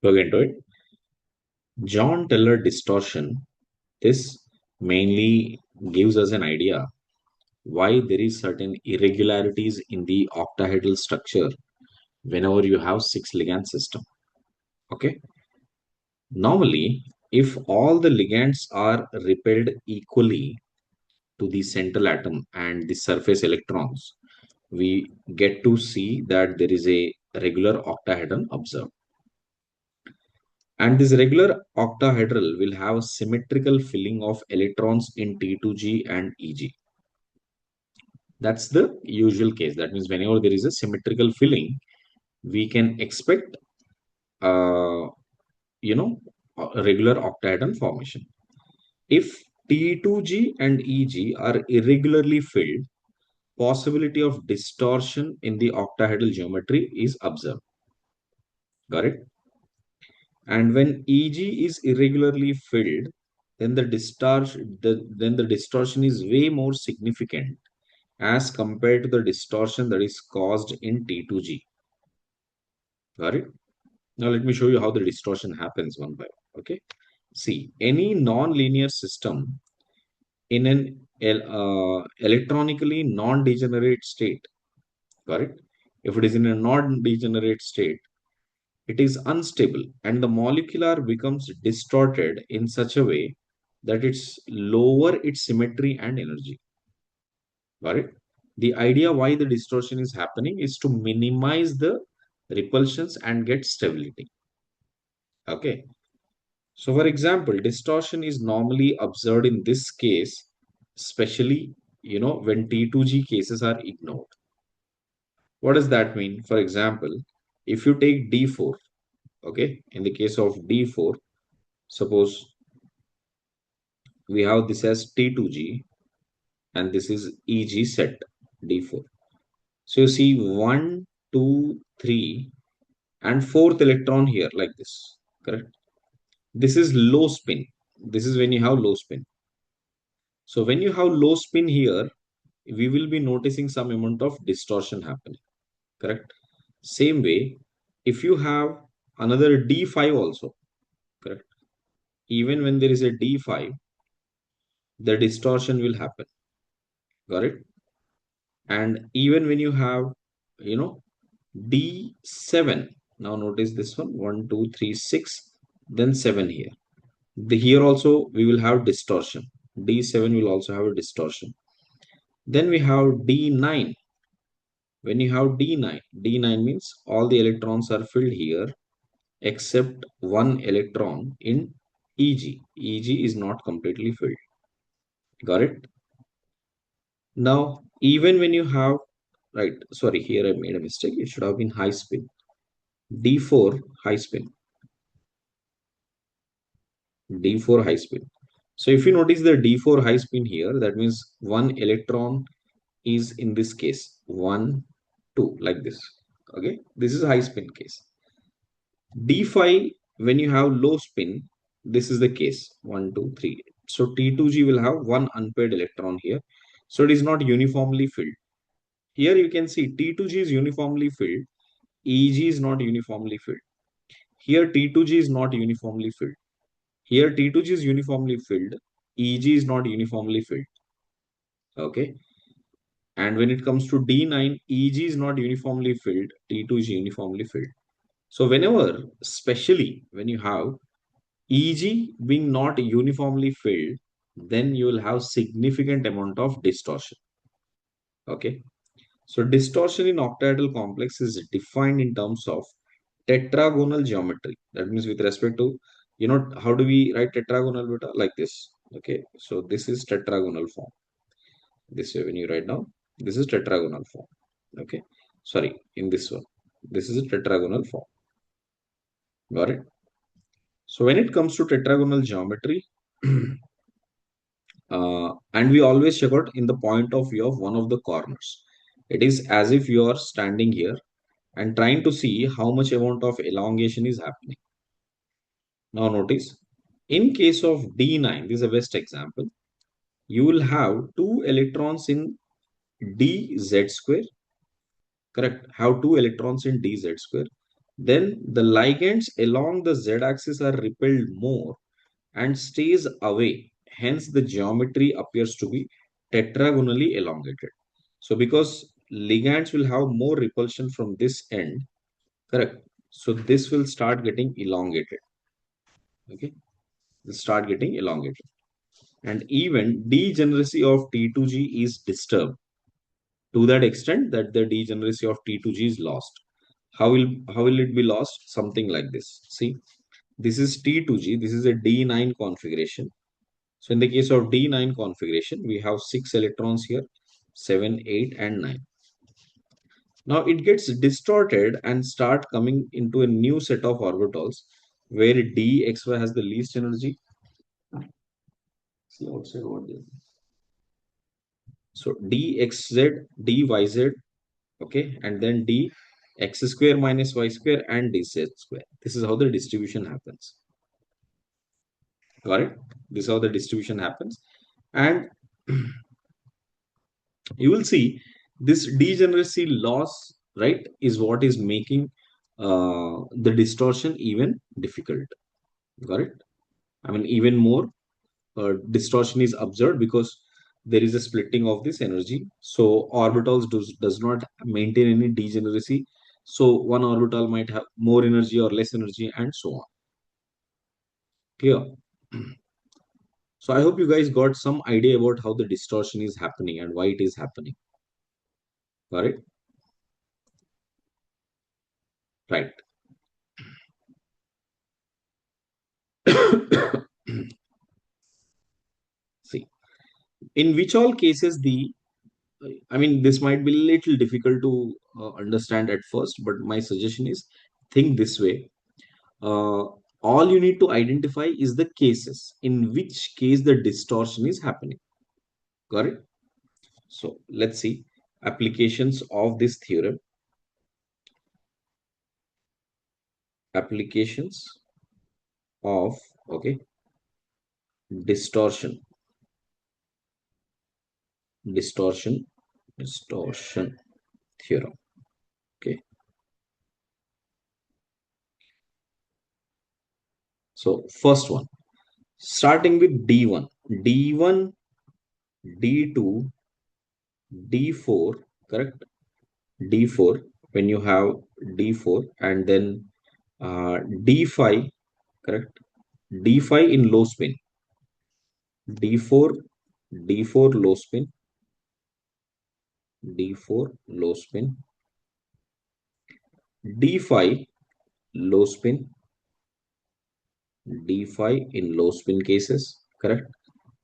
Look into it. John Teller distortion. This mainly gives us an idea why there is certain irregularities in the octahedral structure whenever you have six ligand system. Okay. Normally, if all the ligands are repelled equally to the central atom and the surface electrons, we get to see that there is a regular octahedron observed. And this regular octahedral will have a symmetrical filling of electrons in T2G and EG. That's the usual case. That means whenever there is a symmetrical filling, we can expect, uh, a regular octahedron formation. If T2G and EG are irregularly filled, possibility of distortion in the octahedral geometry is observed. Got it? And when EG is irregularly filled, then the distortion is way more significant as compared to the distortion that is caused in T2G. Got it? Now let me show you how the distortion happens one by one. Okay. See, any non-linear system in an electronically non-degenerate state, correct? If it is in a non-degenerate state, it is unstable and the molecular becomes distorted in such a way that it's lower its symmetry and energy. Got it? The idea why the distortion is happening is to minimize the repulsions and get stability. Okay. So for example, distortion is normally observed in this case, especially when T2G cases are ignored. What does that mean? For example, if you take D4, okay, in the case of D4, suppose we have this as T2G and this is EG set D4. So you see 1, 2, 3 and fourth electron here like this, correct? This is low spin. This is when you have low spin. So when you have low spin here, we will be noticing some amount of distortion happening, correct? Same way, if you have another D5 also, correct? Even when there is a D5, the distortion will happen, got it? And even when you have, you know, D7, now notice this one, 1, 2, 3, 6, then 7 here. Here also we will have distortion. D7 will also have a distortion. Then we have D9. When you have D9, D9 means all the electrons are filled here except one electron in EG. EG is not completely filled. Got it? Now, even when you have, right, sorry, here I made a mistake. It should have been high spin. D4 high spin. D4 high spin. So if you notice the D4 high spin here, that means one electron is in this case 1, 2, like this. Okay, this is high spin case. D5, when you have low spin, this is the case 1, 2, 3. So T2G will have one unpaired electron here. So it is not uniformly filled. Here you can see T2G is uniformly filled, EG is not uniformly filled. Here T2G is not uniformly filled. Here T2G is uniformly filled, EG is not uniformly filled. Okay. And when it comes to D9, EG is not uniformly filled, T2 is uniformly filled. So whenever, especially when you have EG being not uniformly filled, then you will have significant amount of distortion. Okay. So distortion in octahedral complex is defined in terms of tetragonal geometry. That means with respect to, how do we write tetragonal beta? Like this. Okay. So this is tetragonal form. This way when you write down, this is tetragonal form. Okay. Sorry, in this one. This is a tetragonal form. Got it? So when it comes to tetragonal geometry, and we check out in the point of view of one of the corners. It is as if you are standing here and trying to see how much amount of elongation is happening. Now notice, in case of D9, this is a best example, you will have two electrons in dz square, correct? Have two electrons in dz square. then the ligands along the z-axis are repelled more and stays away. Hence, the geometry appears to be tetragonally elongated. So, because ligands will have more repulsion from this end, correct? So, this will start getting elongated. Okay, will start getting elongated. And even degeneracy of T2G is disturbed to that extent that the degeneracy of T2G is lost. How will it be lost? Something like this. See, this is T2G. This is a D9 configuration. So in the case of D9 configuration, we have 6 electrons here, 7, 8, and 9. Now it gets distorted and start coming into a new set of orbitals where DXY has the least energy. See outside what this. So DXZ, DYZ, okay, and then D x square minus y square and dz square. This is how the distribution happens. Got it? This is how the distribution happens. And you will see this degeneracy loss, right, is what is making the distortion even difficult. Got it? I mean, even more distortion is observed because there is a splitting of this energy. So orbitals does not maintain any degeneracy. So one orbital might have more energy or less energy and so on. Clear? So I hope you guys got some idea about how the distortion is happening and why it is happening. Got it? Right. See, in which all cases I mean, this might be a little difficult to understand at first, but my suggestion is think this way. Uh, all you need to identify is the cases in which case the distortion is happening. Got it? So let's see applications of this theorem. Applications of, okay, distortion, distortion, distortion theorem. Okay. So first one, starting with D1, D1, D2, D4, correct? D4, when you have D4 and then D5, correct? D5 in low spin, D4, D4 low spin, D4 low spin, D5 low spin, D5 in low spin cases, correct?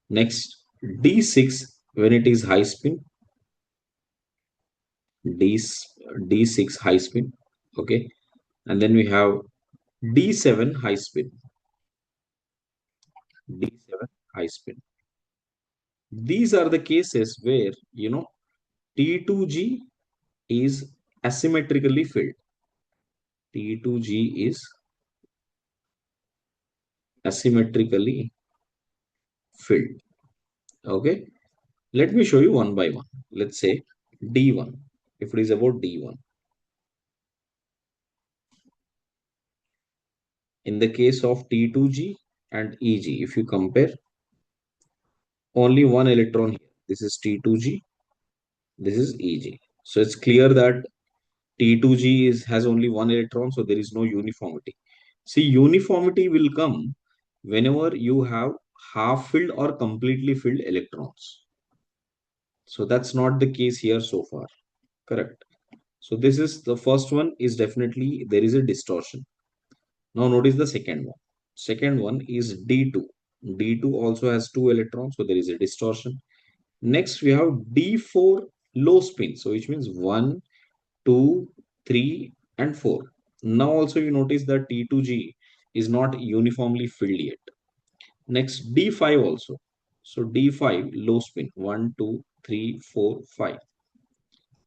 Next, D6 when it is high spin, D, D6 high spin, okay? And then we have D7 high spin, D7 high spin. These are the cases where, T2G is asymmetrically filled. T2G is asymmetrically filled. Okay. Let me show you one by one. Let's say D1. If it is about D1. In the case of T2G and EG, if you compare, only one electron here. This is T2G. This is EG. So it's clear that T2G has only one electron, so there is no uniformity. See, uniformity will come whenever you have half filled or completely filled electrons. So that's not the case here so far. Correct. So this is the first one is definitely there is a distortion. Now notice the second one. Second one is D2. D2 also has two electrons, so there is a distortion. Next we have D4 low spin. So which means 1, 2, 3, and 4. Now also you notice that T2G is not uniformly filled yet. Next D5 also. So D5 low spin 1, 2, 3, 4, 5.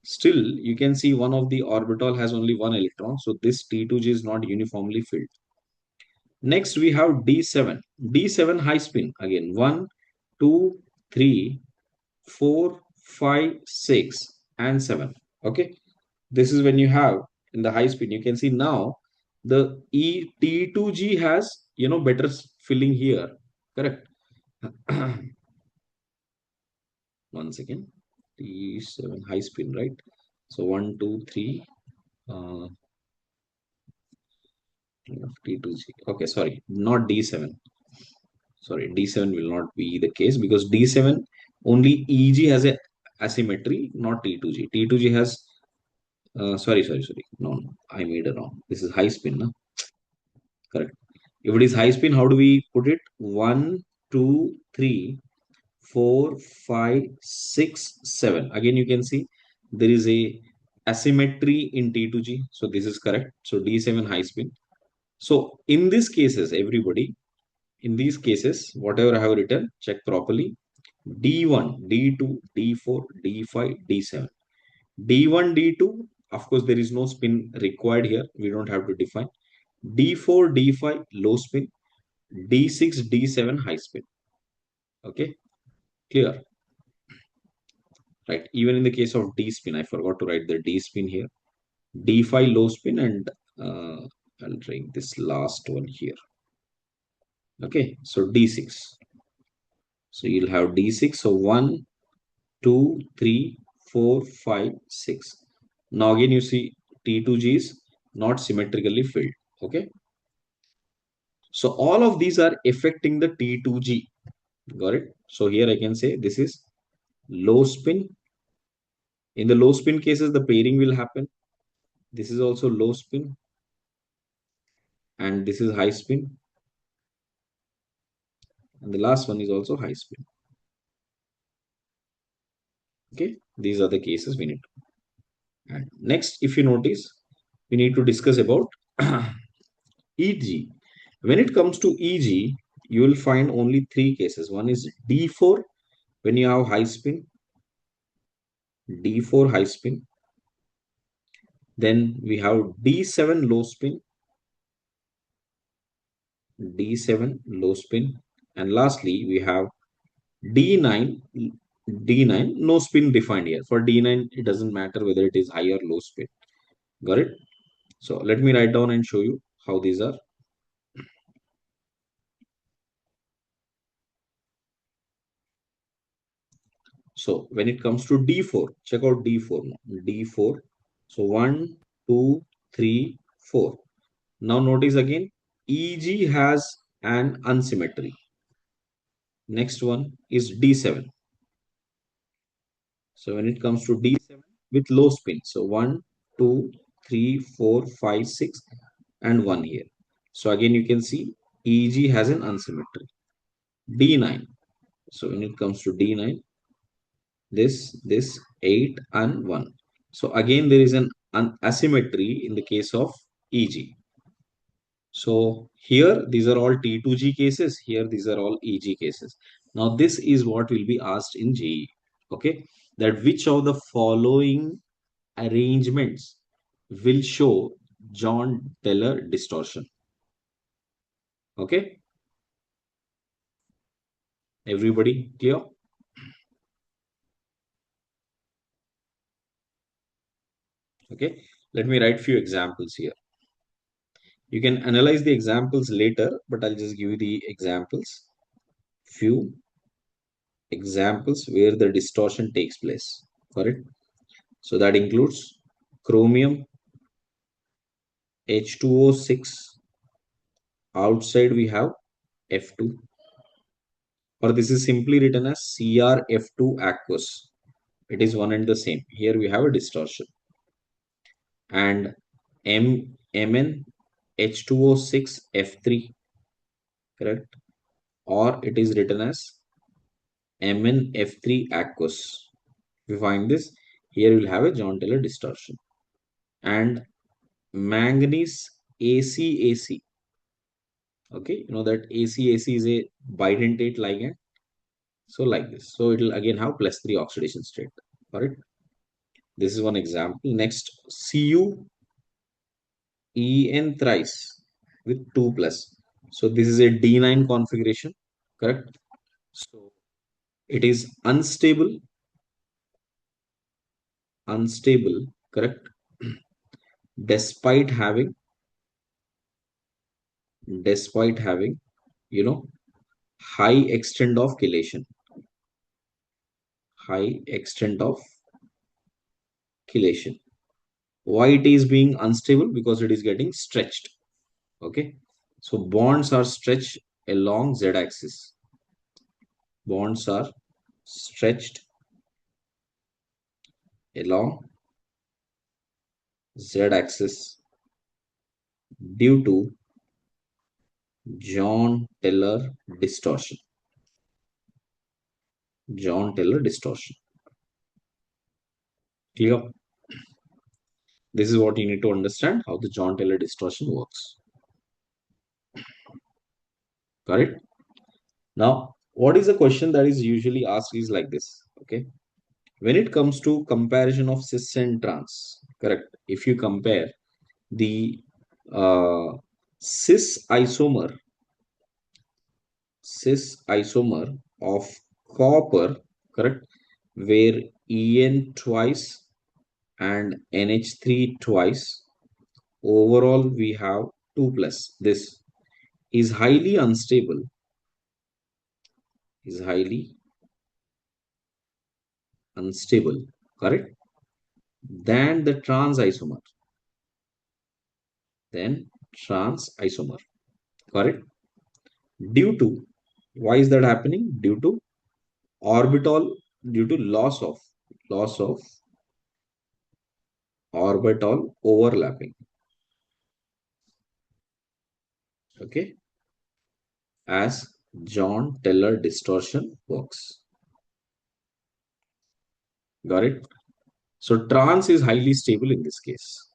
Still you can see one of the orbital has only one electron. So this T2G is not uniformly filled. Next we have D7. D7 high spin again 1, 2, 3, 4, 5, 6, and 7. Okay. This is when you have in the high spin. You can see now The T2G has, better filling here. Correct. One second. T7 high spin, right? So one, two, three. Uh, T2G. Okay, sorry, not D7. Sorry, D7 will not be the case because D7 only EG has a asymmetry, not T2G. T2G has, sorry. No, no, I made a wrong. This is high spin, no? Correct. If it is high spin, how do we put it? One, two, three, 4, 5, 6, 7. Again, you can see there is a asymmetry in T2G. So this is correct. So D7 high spin. So in these cases, everybody, in these cases, whatever I have written, check properly. D1, D2, D4, D5, D7. D1, D2, of course, there is no spin required here. We don't have to define. D4, D5, low spin. D6, D7, high spin. Okay, clear. Right. Even in the case of D spin, I forgot to write the D spin here. D5 low spin, and I'll write this last one here. Okay. So D6. So you'll have D6. So 1, 2, 3, 4, 5, 6. Now again you see T2G is not symmetrically filled. Okay. So all of these are affecting the T2G. Got it? So here I can say this is low spin. In the low spin cases, the pairing will happen. This is also low spin, and this is high spin, and the last one is also high spin. Okay, these are the cases we need to. And next, if you notice, we need to discuss about EG. When it comes to EG, you will find only three cases. One is D4 when you have high spin, D4 high spin. Then we have D7 low spin, D7 low spin, and lastly we have D9, D9 no spin defined here. For D9, it doesn't matter whether it is high or low spin. Got it? So let me write down and show you how these are. So when it comes to D4, check out D4 now. D4. So 1, 2, 3, 4. Now notice again, EG has an unsymmetry. Next one is D7. So when it comes to D7 with low spin, so 1, 2, 3, 4, 5, 6, and 1 here. So again you can see EG has an unsymmetry. D9. So when it comes to D9, this 8 and 1. So again there is an asymmetry in the case of EG. So here these are all T2G cases, here these are all EG cases. Now this is what will be asked in JEE. Okay, that which of the following arrangements will show John Teller distortion. Okay, everybody clear? Okay, let me write few examples here. You can analyze the examples later, but I'll just give you the examples. Few examples where the distortion takes place. Correct? So that includes chromium, H2O6. Outside we have F2, or this is simply written as CrF2 aqueous. It is one and the same. Here we have a distortion. And Mn H2O6 F3, correct? Or it is written as MnF3 aqueous. If you find this, here you will have a John Taylor distortion. And manganese ACAC. Okay, you know that ACAC is a bidentate ligand. So like this. So it will again have +3 oxidation state. Correct. This is one example. Next, Cu En thrice with 2 plus. So this is a D9 configuration. Correct. So it is unstable, correct, despite having despite having, you know, high extent of chelation. High extent of chelation. Why it is being unstable? Because it is getting stretched. Okay. So bonds are stretched along z axis. Bonds are stretched along z axis due to John Taylor distortion. John Taylor distortion. Clear? This is what you need to understand how the John Taylor distortion works. Correct? Now, what is the question that is usually asked is like this. Okay. When it comes to comparison of cis and trans, correct? If you compare the uh, cis isomer, cis isomer of copper, correct, where En twice and NH3 twice, overall we have 2 plus. This is highly unstable, is highly unstable, correct, than the trans isomer, then trans isomer, correct. Due to, why is that happening? Due to orbital, due to loss of orbital overlapping. Okay, as John Taylor distortion works. Got it? So trans is highly stable in this case.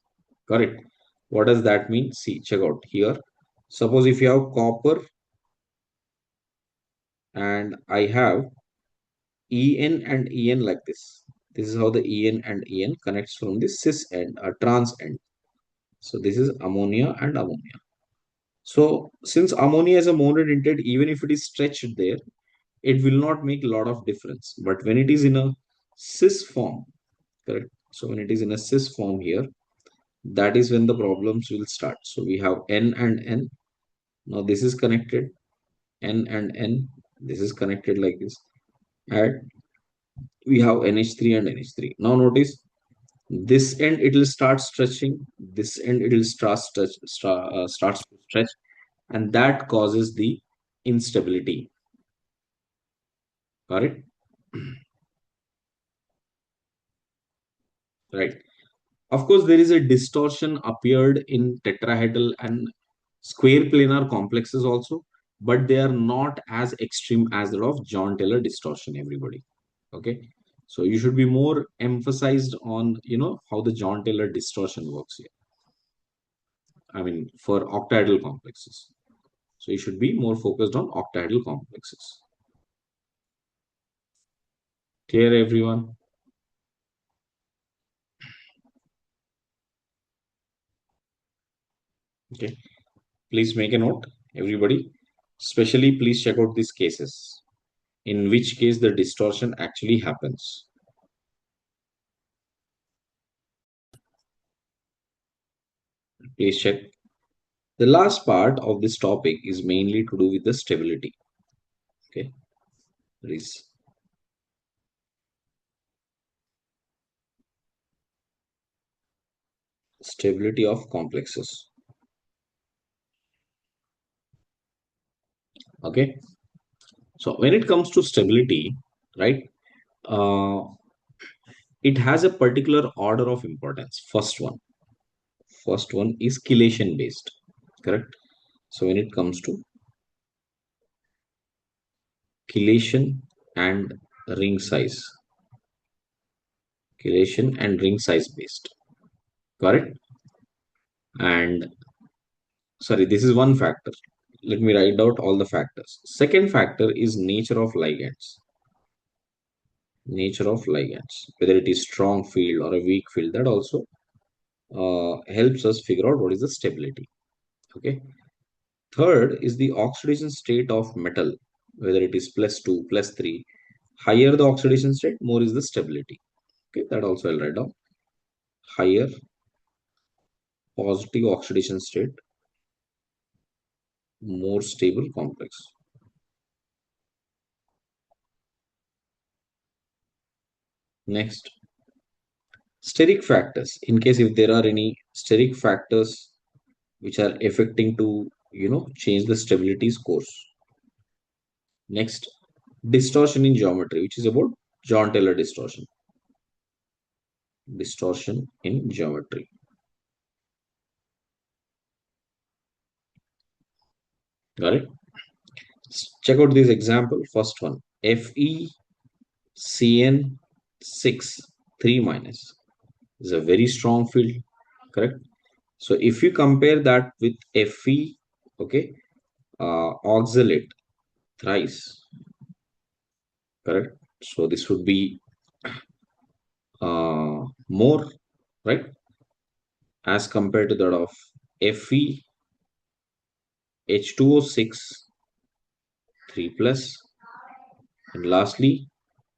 Correct. What does that mean? See, check out here. Suppose if you have copper and I have En and En like this. This is how the En and En connects from the cis end, trans end. So this is ammonia and ammonia. So since ammonia is a monodentate, even if it is stretched there, it will not make a lot of difference. But when it is in a cis form, correct? So when it is in a cis form here, that is when the problems will start. So we have N and N. Now this is connected, N and N. This is connected like this. And we have NH3 and NH3. Now notice this end it will start stretching. This end it will starts to stretch, and that causes the instability. Correct? Right. Of course, there is a distortion appeared in tetrahedral and square planar complexes also, but they are not as extreme as that of John Taylor distortion, everybody. Okay. So you should be more emphasized on, how the John Taylor distortion works here. I mean, for octahedral complexes. So you should be more focused on octahedral complexes. Clear, everyone? Okay. Please make a note, everybody. Especially, please check out these cases, in which case the distortion actually happens. Please check. The last part of this topic is mainly to do with the stability. Okay. There is stability of complexes. Okay. So when it comes to stability, right, uh, it has a particular order of importance. First one is chelation based. Correct. So when it comes to chelation and ring size, chelation and ring size based. Correct. And sorry, this is one factor. Let me write out all the factors. Second factor is nature of ligands. Nature of ligands, whether it is strong field or a weak field, that also helps us figure out what is the stability. Okay. Third is the oxidation state of metal, whether it is +2, +3. Higher the oxidation state, more is the stability. Okay, that also I'll write down. Higher positive oxidation state, more stable complex. Next, steric factors. In case if there are any steric factors which are affecting to change the stability scores. Next, distortion in geometry, which is about John Taylor distortion. Distortion in geometry. Got it? Check out this example. First one, FeCN6 3 minus is a very strong field, correct? So if you compare that with Fe, okay, oxalate thrice, correct? So this would be more, right, as compared to that of Fe H2O6 3 plus, and lastly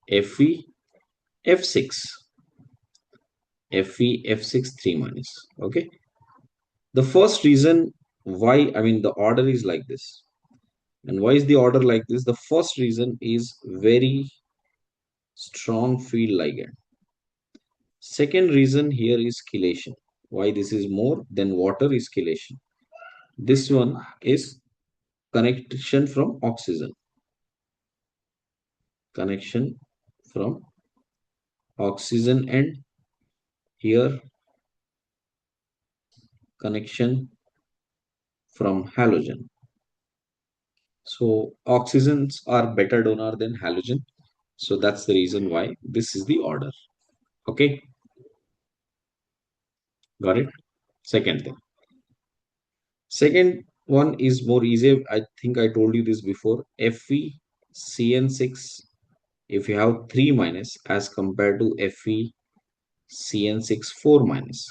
Fe F6 Fe F6 3 minus. Okay, the first reason why, I mean, the order is like this. And why is the order like this? The first reason is very strong field ligand. Second reason here is chelation. Why this is more than water is chelation. This one is connection from oxygen. Connection from oxygen, and here connection from halogen. So oxygens are better donor than halogen. So that's the reason why this is the order. Okay, got it? Second thing. Second one is more easy. I think I told you this before. FeCN6, if you have 3 minus as compared to FeCN6 4 minus.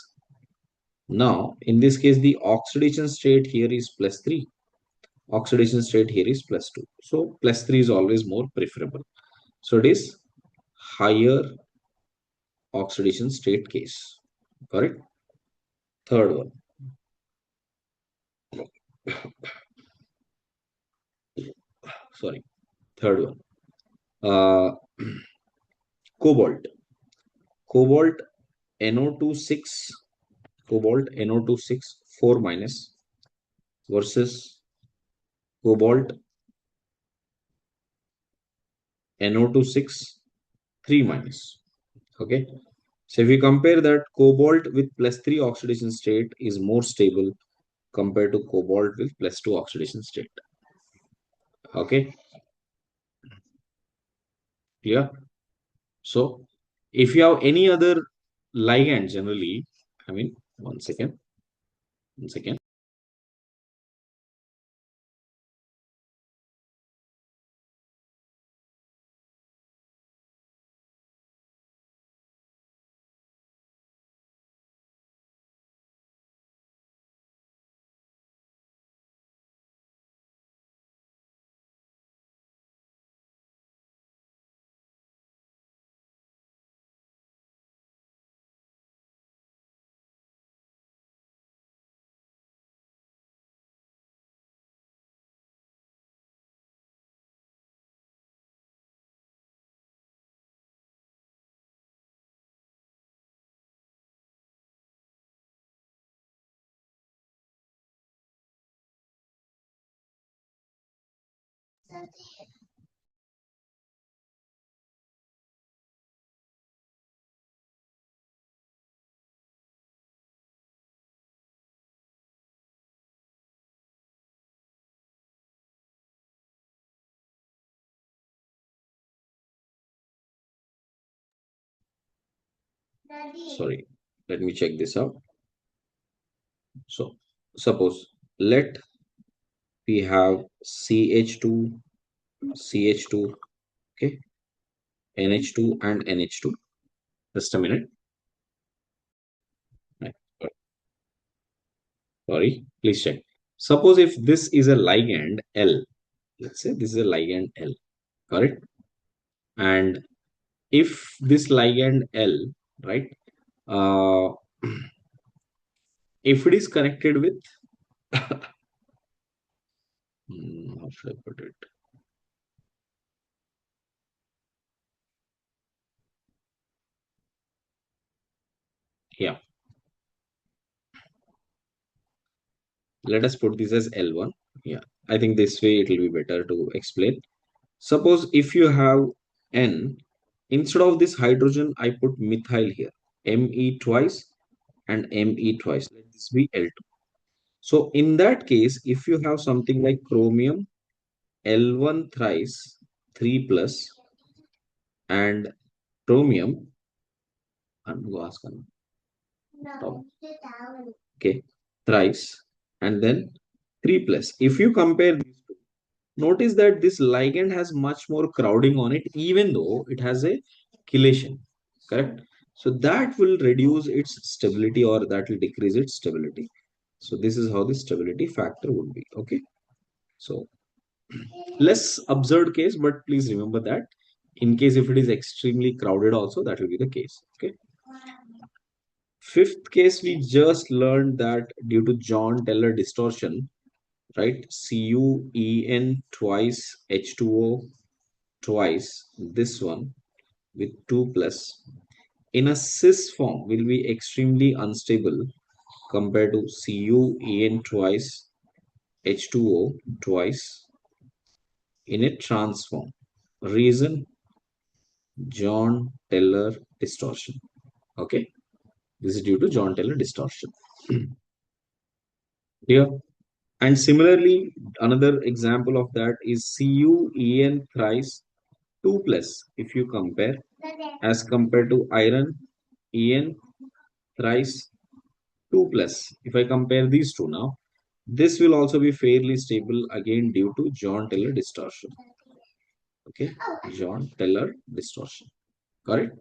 Now, in this case, the oxidation state here is plus 3. Oxidation state here is plus 2. So, plus 3 is always more preferable. So, it is higher oxidation state case. Correct? Third one. Sorry. Third one. Cobalt. Cobalt NO26. Cobalt NO26 4 minus versus cobalt NO26 3 minus. Okay. So if we compare that, cobalt with plus 3 oxidation state is more stable compared to cobalt with plus 2 oxidation state. Okay. Yeah. So if you have any other ligand generally, I mean, one second. One second. Sorry. Let me check this out. So suppose let we have CH2, CH2, okay, NH2 and NH2. Just a minute. Right. Sorry, please check. Suppose if this is a ligand L, let's say this is a ligand L, correct? And if this ligand L, right, uh, if it is connected with How should I put it? Yeah, let us put this as L1. Yeah, I think this way it will be better to explain. Suppose if you have N, instead of this hydrogen, I put methyl here, Me twice and Me twice. Let this be L2. So in that case, if you have something like chromium, L1 thrice, 3 plus, and chromium, and go ask Anu. Top. Okay, thrice, and then 3 plus. If you compare these two, notice that this ligand has much more crowding on it, even though it has a chelation, correct? So that will reduce its stability, or that will decrease its stability. So this is how the stability factor would be. Okay. So less absurd case, but please remember that in case if it is extremely crowded also, that will be the case. Okay. Fifth case, we just learned that due to John-Teller distortion, right? CuEn twice H2O twice, this one with 2 plus, in a cis form will be extremely unstable compared to CuEn twice H2O twice in a trans form. Reason, John-Teller distortion. Okay, this is due to John-Teller distortion. Here, and similarly, another example of that is CuEn thrice 2 plus. If you compare as compared to iron En thrice 2 plus. If I compare these two now, this will also be fairly stable again due to John-Teller distortion. Okay, John-Teller distortion. Correct?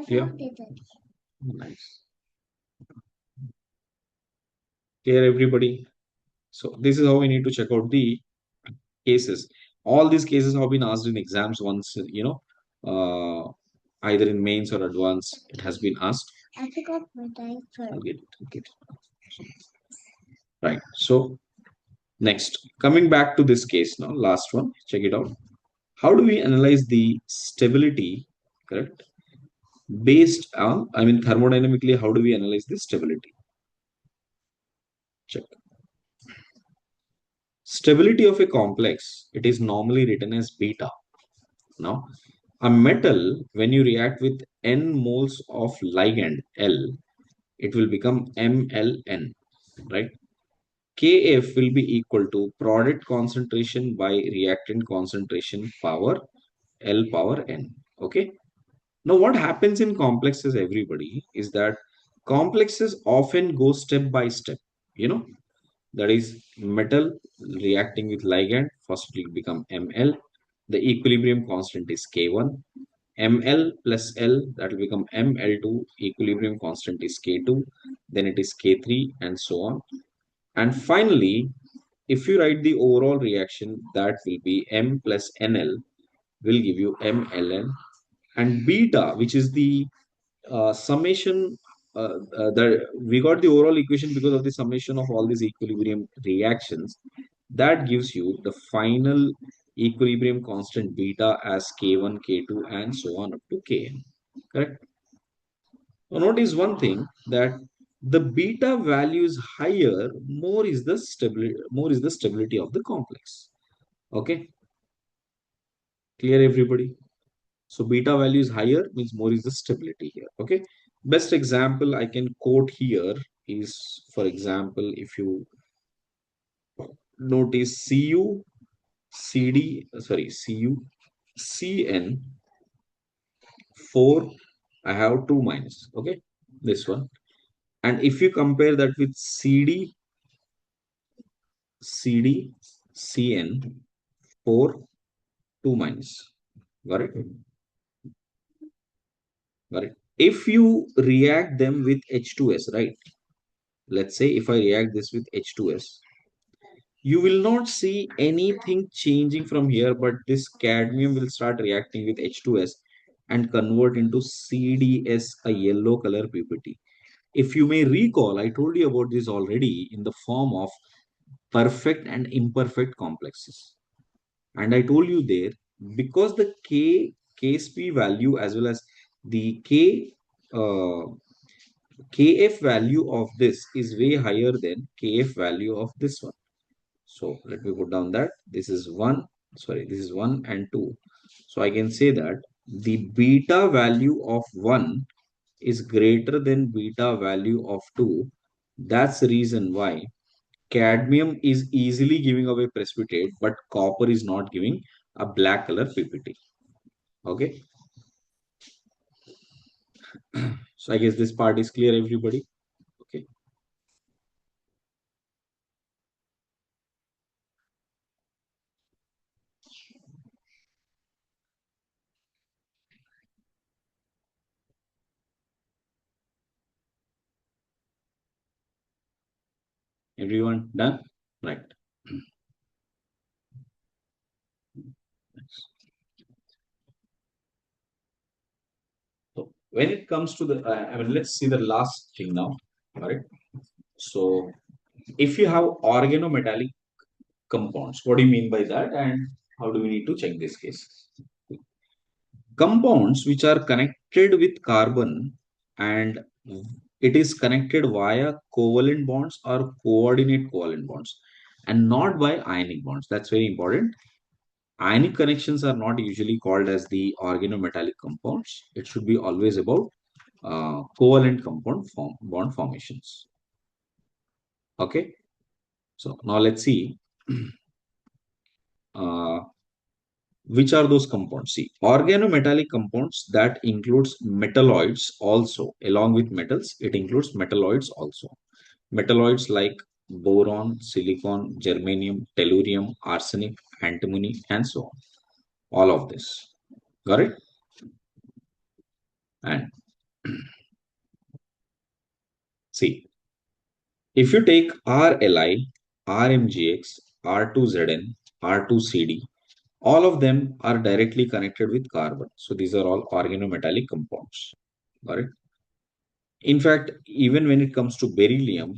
Yeah. Nice. Clear, everybody? So this is how we need to check out the cases. All these cases have been asked in exams once, either in mains or advance, it has been asked. I forgot my diaper. I'll get it. I'll get it. Right. So next, coming back to this case now, last one, check it out. How do we analyze the stability, correct? Based on, I mean, thermodynamically, how do we analyze the stability? Check. Stability of a complex, it is normally written as beta. Now, a metal, when you react with n moles of ligand L, it will become MLN, right? Kf will be equal to product concentration by reactant concentration power L power N. Okay. Now, what happens in complexes, everybody, is that complexes often go step by step. You know, that is metal reacting with ligand, first it will become Ml. The equilibrium constant is K1. Ml plus L, that will become Ml2, equilibrium constant is K2, then it is K3, and so on. And finally, if you write the overall reaction, that will be M plus NL will give you MLN, and beta, which is the summation, that we got the overall equation because of the summation of all these equilibrium reactions, that gives you the final equilibrium constant beta as K1, K2, and so on up to Kn. Correct? Now notice one thing, that the beta value is higher, more is the stability of the complex. Okay, clear, everybody? So beta value is higher, means more is the stability here. Okay. Best example I can quote here is, for example, if you notice CuCN 4, I have 2 minus. Okay. This one. And if you compare that with CN 4, 2 minus. Got it? Got it. If you react them with H2S, right? Let's say if I react this with H2S, you will not see anything changing from here, but this cadmium will start reacting with H2S and convert into CDS, a yellow color PPT. If you may recall, I told you about this already in the form of perfect and imperfect complexes. And I told you there, because the Ksp value as well as the uh, Kf value of this is way higher than Kf value of this one. So let me put down that this is 1, sorry, this is 1 and 2. So I can say that the beta value of 1 is greater than beta value of 2. That's the reason why cadmium is easily giving away precipitate, but copper is not giving a black color PPT. Okay. So I guess this part is clear, everybody. Okay. Everyone done? Right. So when it comes to the, I mean, let's see the last thing now. All right. So if you have organometallic compounds, what do you mean by that, and how do we need to check this case? Compounds which are connected with carbon and it is connected via covalent bonds or coordinate covalent bonds and not by ionic bonds. That's very important. Ionic connections are not usually called as the organometallic compounds. It should be always about covalent compound bond formations. Okay. So now let's see uh, which are those compounds. See, organometallic compounds that includes metalloids also, along with metals, it includes metalloids also. Metalloids like boron, silicon, germanium, tellurium, arsenic, antimony, and so on. All of this. Got it? And see, if you take RLi, RMGX, R2ZN, R2CD, all of them are directly connected with carbon. So these are all organometallic compounds. Got it? In fact, even when it comes to beryllium,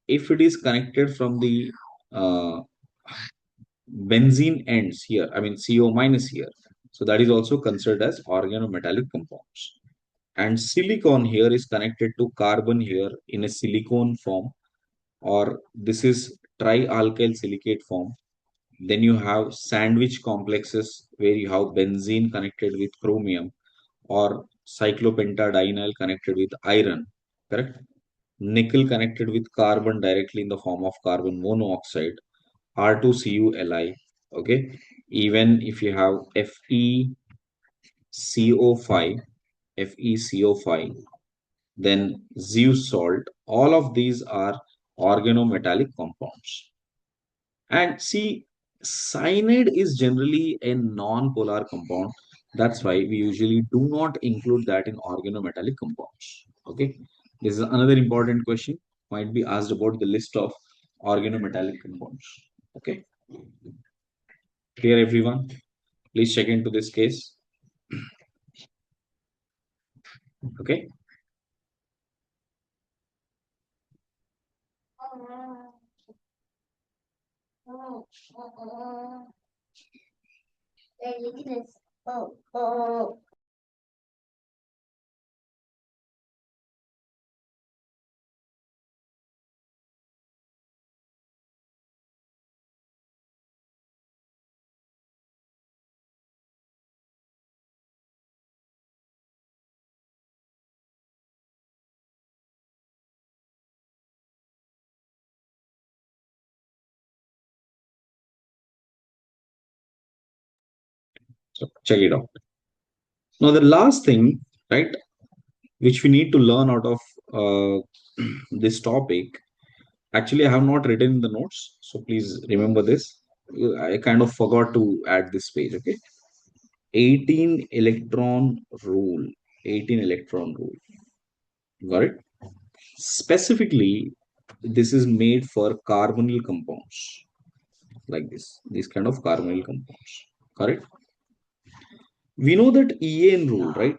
if it is connected from the uh, benzene ends here, I mean CO minus here, so that is also considered as organometallic compounds. And silicon here is connected to carbon here in a silicone form, or this is trialkyl silicate form. Then you have sandwich complexes where you have benzene connected with chromium or cyclopentadienyl connected with iron, correct? Nickel connected with carbon directly in the form of carbon monoxide, R2CuLi. Okay. Even if you have FeCO5, FeCO5, then Zeus salt, all of these are organometallic compounds. And see, cyanide is generally a non-polar compound. That's why we usually do not include that in organometallic compounds. Okay. This is another important question. Might be asked about the list of organometallic compounds. Okay. Clear, everyone? Please check into this case. Okay. So check it out. Now, the last thing, right, which we need to learn out of this topic. Actually, I have not written in the notes, so please remember this. I kind of forgot to add this page. Okay, 18 electron rule. 18 electron rule. Got it? Specifically, this is made for carbonyl compounds like this. These kind of carbonyl compounds. Correct? We know that EAN rule, right?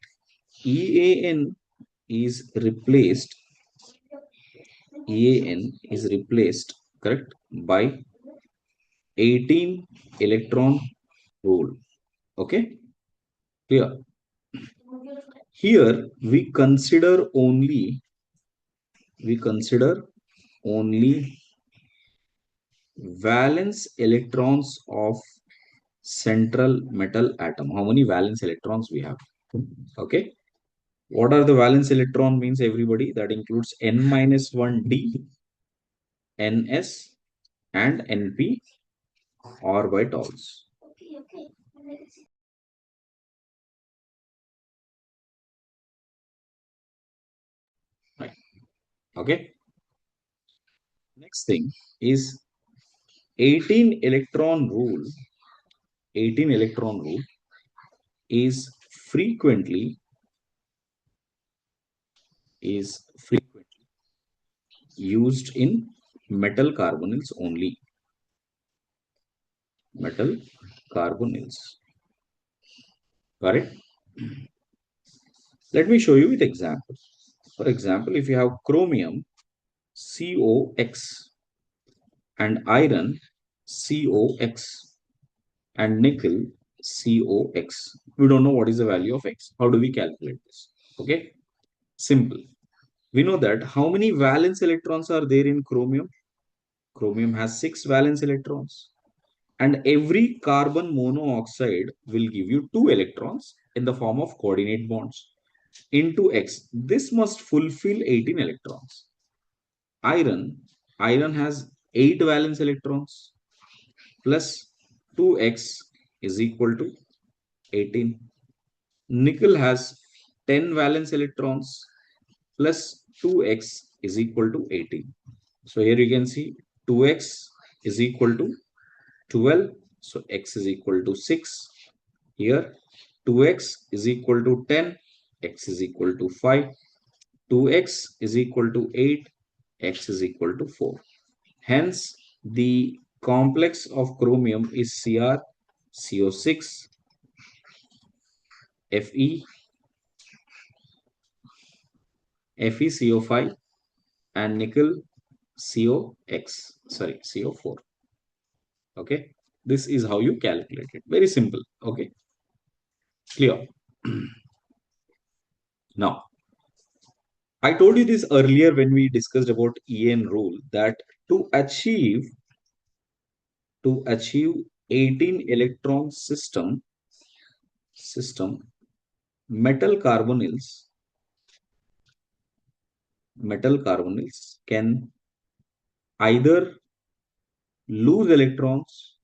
EAN is replaced. EAN is replaced, correct, by 18 electron rule. Okay, clear. Here we consider only valence electrons of central metal atom. How many valence electrons we have? Okay. What are the valence electron means, everybody? That includes n minus 1 d, ns, and np orbitals. Right. Okay. Next thing is 18 electron rule. 18 electron rule is frequently used in metal carbonyls only. Metal carbonyls. Correct? Let me show you with example. For example, if you have chromium COX and iron COX and nickel COX, we don't know what is the value of X. How do we calculate this? Okay, simple. We know that how many valence electrons are there in chromium? Chromium has 6 valence electrons, and every carbon monoxide will give you 2 electrons in the form of coordinate bonds into X. This must fulfill 18 electrons. Iron has 8 valence electrons plus 2x is equal to 18. Nickel has 10 valence electrons plus 2x is equal to 18. So here you can see 2x is equal to 12. So x is equal to 6. Here 2x is equal to 10. X is equal to 5. 2x is equal to 8. X is equal to 4. Hence, the complex of chromium is CrCO6, Fe, FeCO5, and nickel COX, sorry, CO4. Okay, this is how you calculate it. Very simple. Okay, clear. Now, I told you this earlier when we discussed about EN rule, that to achieve 18 electron system, metal carbonyls can either lose electrons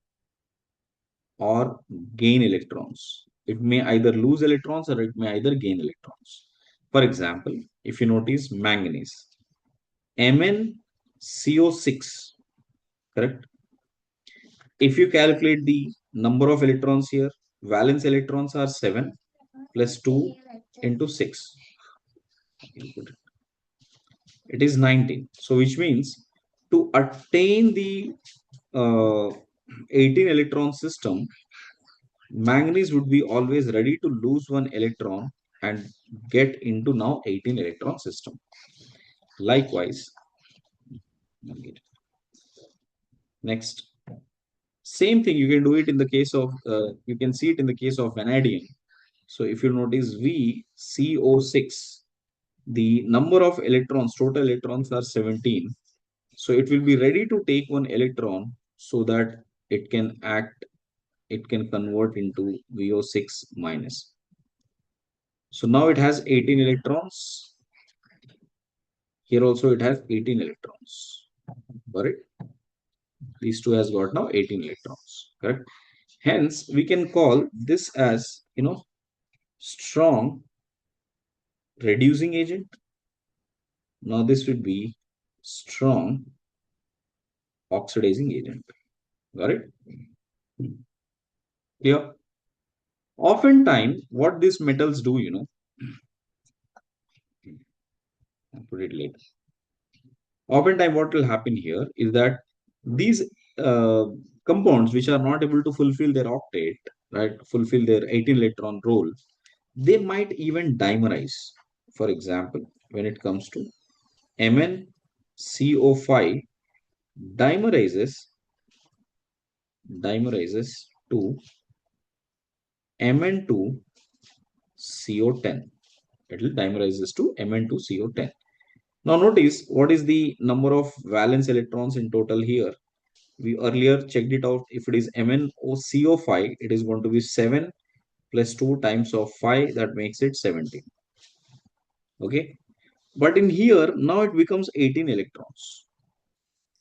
or gain electrons. It may either lose electrons or it may either gain electrons. For example, if you notice manganese, MnCO6, correct? If you calculate the number of electrons here, valence electrons are 7 plus 2 into 6. It is 19. So which means to attain the 18 electron system, manganese would be always ready to lose one electron and get into now 18 electron system. Likewise, next, same thing you can do it in the case of, you can see it in the case of vanadium. So if you notice VCO6, the number of electrons, total electrons are 17. So it will be ready to take one electron so that it can convert into VO6 minus. So now it has 18 electrons. Here also it has 18 electrons. Correct? These two has got now 18 electrons. Correct? Hence, we can call this as, strong reducing agent. Now this would be strong oxidizing agent. Got it? Here, oftentimes, what these metals do, I'll put it later. Oftentimes, what will happen here is that these uh, compounds which are not able to fulfill their octet, right, fulfill their 18 electron role, they might even dimerize. For example, when it comes to MnCO5, dimerizes dimerizes to Mn2CO10. It will dimerizes to Mn2CO10. Now notice what is the number of valence electrons in total here. We earlier checked it out. If it is MnOCO5, it is going to be 7 plus 2 times of 5, that makes it 17. Okay. But in here, now it becomes 18 electrons.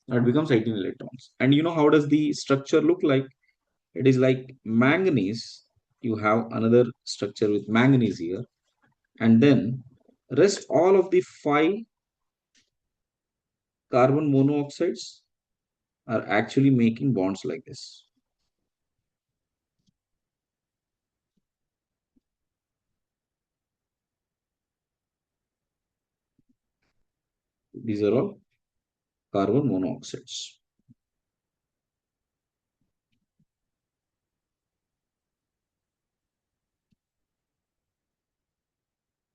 Now it becomes 18 electrons. And you know how does the structure look like? It is like manganese. You have another structure with manganese here. And then rest all of the 5 carbon monoxides are actually making bonds like this. These are all carbon monoxides.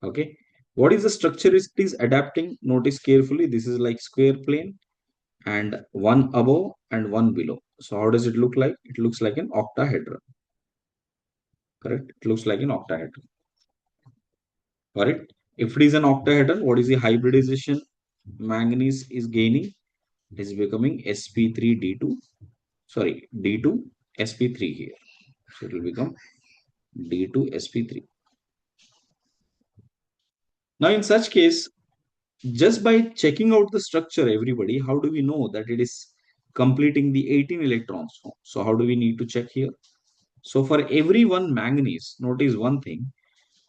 Okay. What is the structure it is adapting? Notice carefully. This is like square plane and one above and one below. So how does it look like? It looks like an octahedron. Correct? It looks like an octahedron. Correct? If it is an octahedron, what is the hybridization? Manganese is gaining. It is becoming sp3d2. Sorry, d2 sp3 here. So it will become d2 sp3. Now in such case, just by checking out the structure, everybody, how do we know that it is completing the 18 electrons form? So how do we need to check here? So for every one manganese, notice one thing.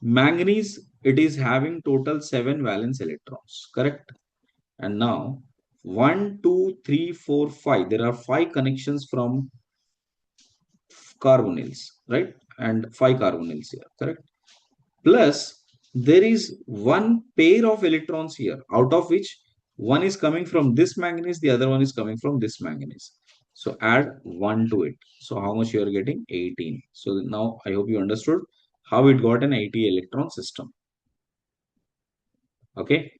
Manganese, it is having total 7 valence electrons, correct? And now 1, 2, 3, 4, 5. There are 5 connections from carbonyls, right? And 5 carbonyls here, correct? Plus there is one pair of electrons here, out of which one is coming from this manganese, the other one is coming from this manganese. So add 1 to it. So how much you are getting? 18. So now I hope you understood how it got an 80 electron system. Okay.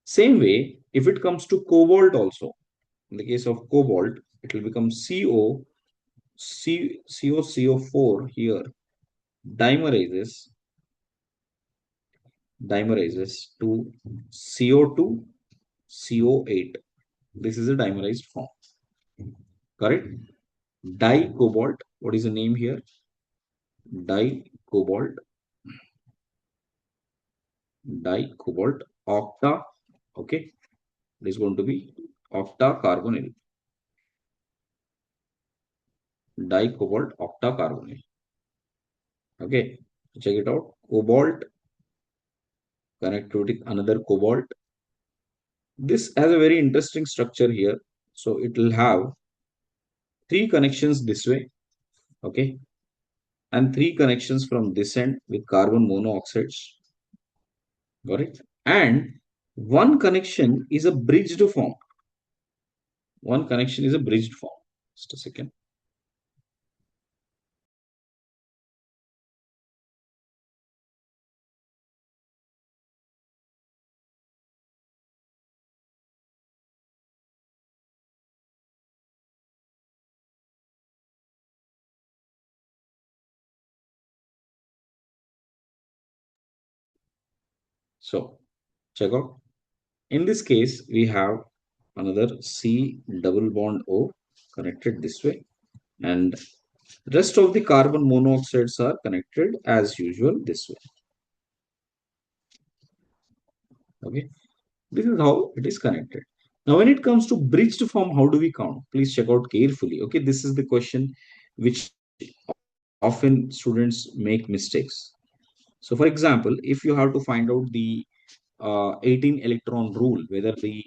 Same way, if it comes to cobalt also, in the case of cobalt, it will become COCO4 here, dimerizes to CO2 CO8. This is a dimerized form. Correct? Dicobalt. What is the name here? Dicobalt. Dicobalt. Octa. Okay. It is going to be octacarbonyl. Dicobalt octacarbonyl. Okay. Check it out. Cobalt connected with another cobalt. This has a very interesting structure here. So it will have 3 connections this way. Okay. And 3 connections from this end with carbon monoxides. Got it? And one connection is a bridged form. One connection is a bridged form. Just a second. So check out. In this case, we have another C double bond O connected this way, and rest of the carbon monoxides are connected as usual this way. Okay, this is how it is connected. Now, when it comes to bridged form, how do we count? Please check out carefully. Okay, this is the question which often students make mistakes. So, for example, if you have to find out the 18 electron rule, whether the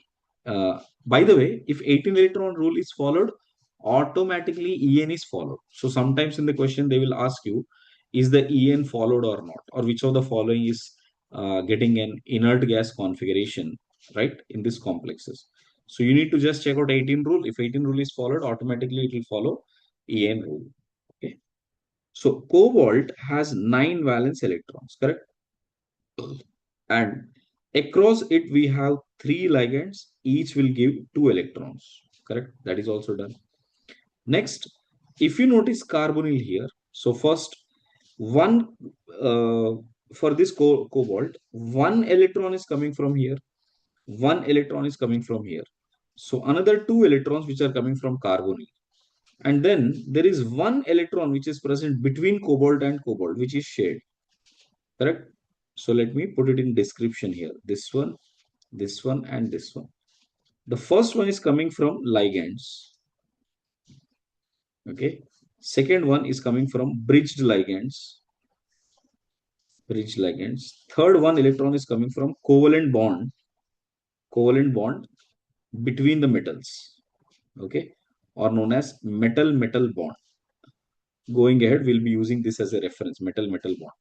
by the way, if 18 electron rule is followed, automatically En is followed. So sometimes in the question they will ask you, is the En followed or not, or which of the following is getting an inert gas configuration, right, in this complexes. So you need to just check out 18 rule. If 18 rule is followed, automatically it will follow En rule. Okay. So cobalt has 9 valence electrons, correct? And across it we have 3 ligands, each will give 2 electrons, correct? That is also done. Next, if you notice carbonyl here, so first one for this cobalt, one electron is coming from here, one electron is coming from here. So another two electrons which are coming from carbonyl. And then there is one electron which is present between cobalt and cobalt, which is shared. Correct? So let me put it in description here. This one, and this one. The first one is coming from ligands. Okay. Second one is coming from bridged ligands. Bridged ligands. Third one electron is coming from covalent bond between the metals. Okay. Or known as metal-metal bond. Going ahead, we'll be using this as a reference, metal-metal bond.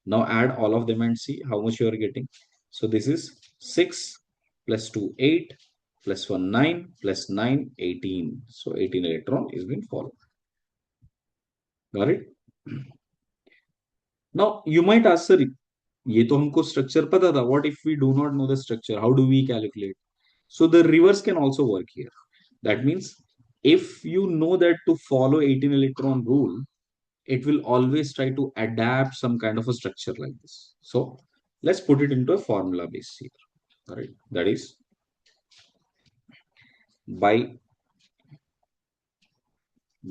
Now add all of them and see how much you are getting. So this is 6 plus 2, 8 plus 1, 9 plus 9, 18. So 18 electron is being followed. Got it? Now you might ask, sir, ये तो हमको structure पता था. What if we do not know the structure? How do we calculate? So the reverse can also work here. That means if you know that to follow 18 electron rule, it will always try to adapt some kind of a structure like this. So let's put it into a formula base here. All right. That is by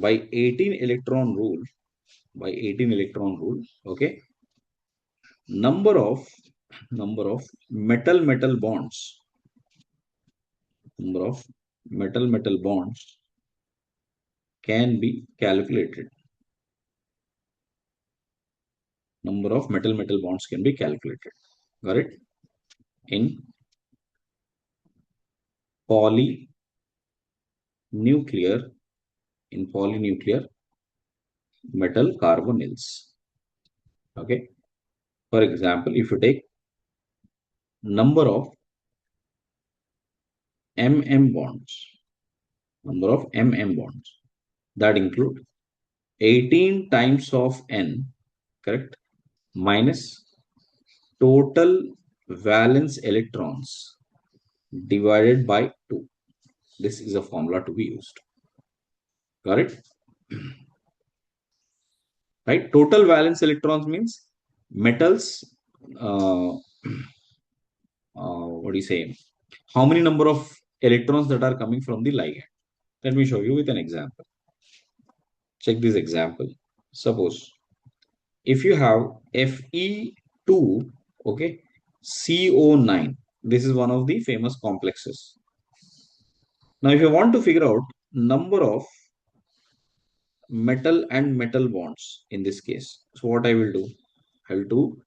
18 electron rule, okay, number of metal bonds, number of metal bonds can be calculated. Number of metal bonds can be calculated. Got it? In polynuclear, in polynuclear metal carbonyls. Okay. For example, if you take number of bonds, number of bonds that include 18 times of n, correct, minus total valence electrons divided by 2. This is a formula to be used. Got it? Right? Total valence electrons means metals, what do you say? How many number of electrons that are coming from the ligand? Let me show you with an example. Check this example. Suppose if you have Fe2, okay, CO9. This is one of the famous complexes. Now, if you want to figure out number of metal and metal bonds in this case, so what I will do? I will do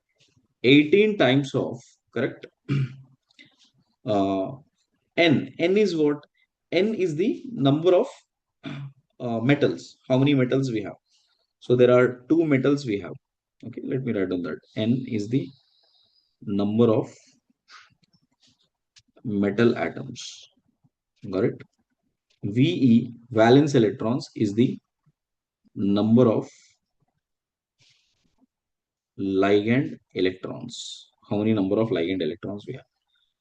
18 times of, correct, uh, n. N is what? N is the number of metals. How many metals we have? So there are two metals we have. Okay, let me write on that. N is the number of metal atoms. Got it? VE, valence electrons, is the number of ligand electrons. How many number of ligand electrons we have?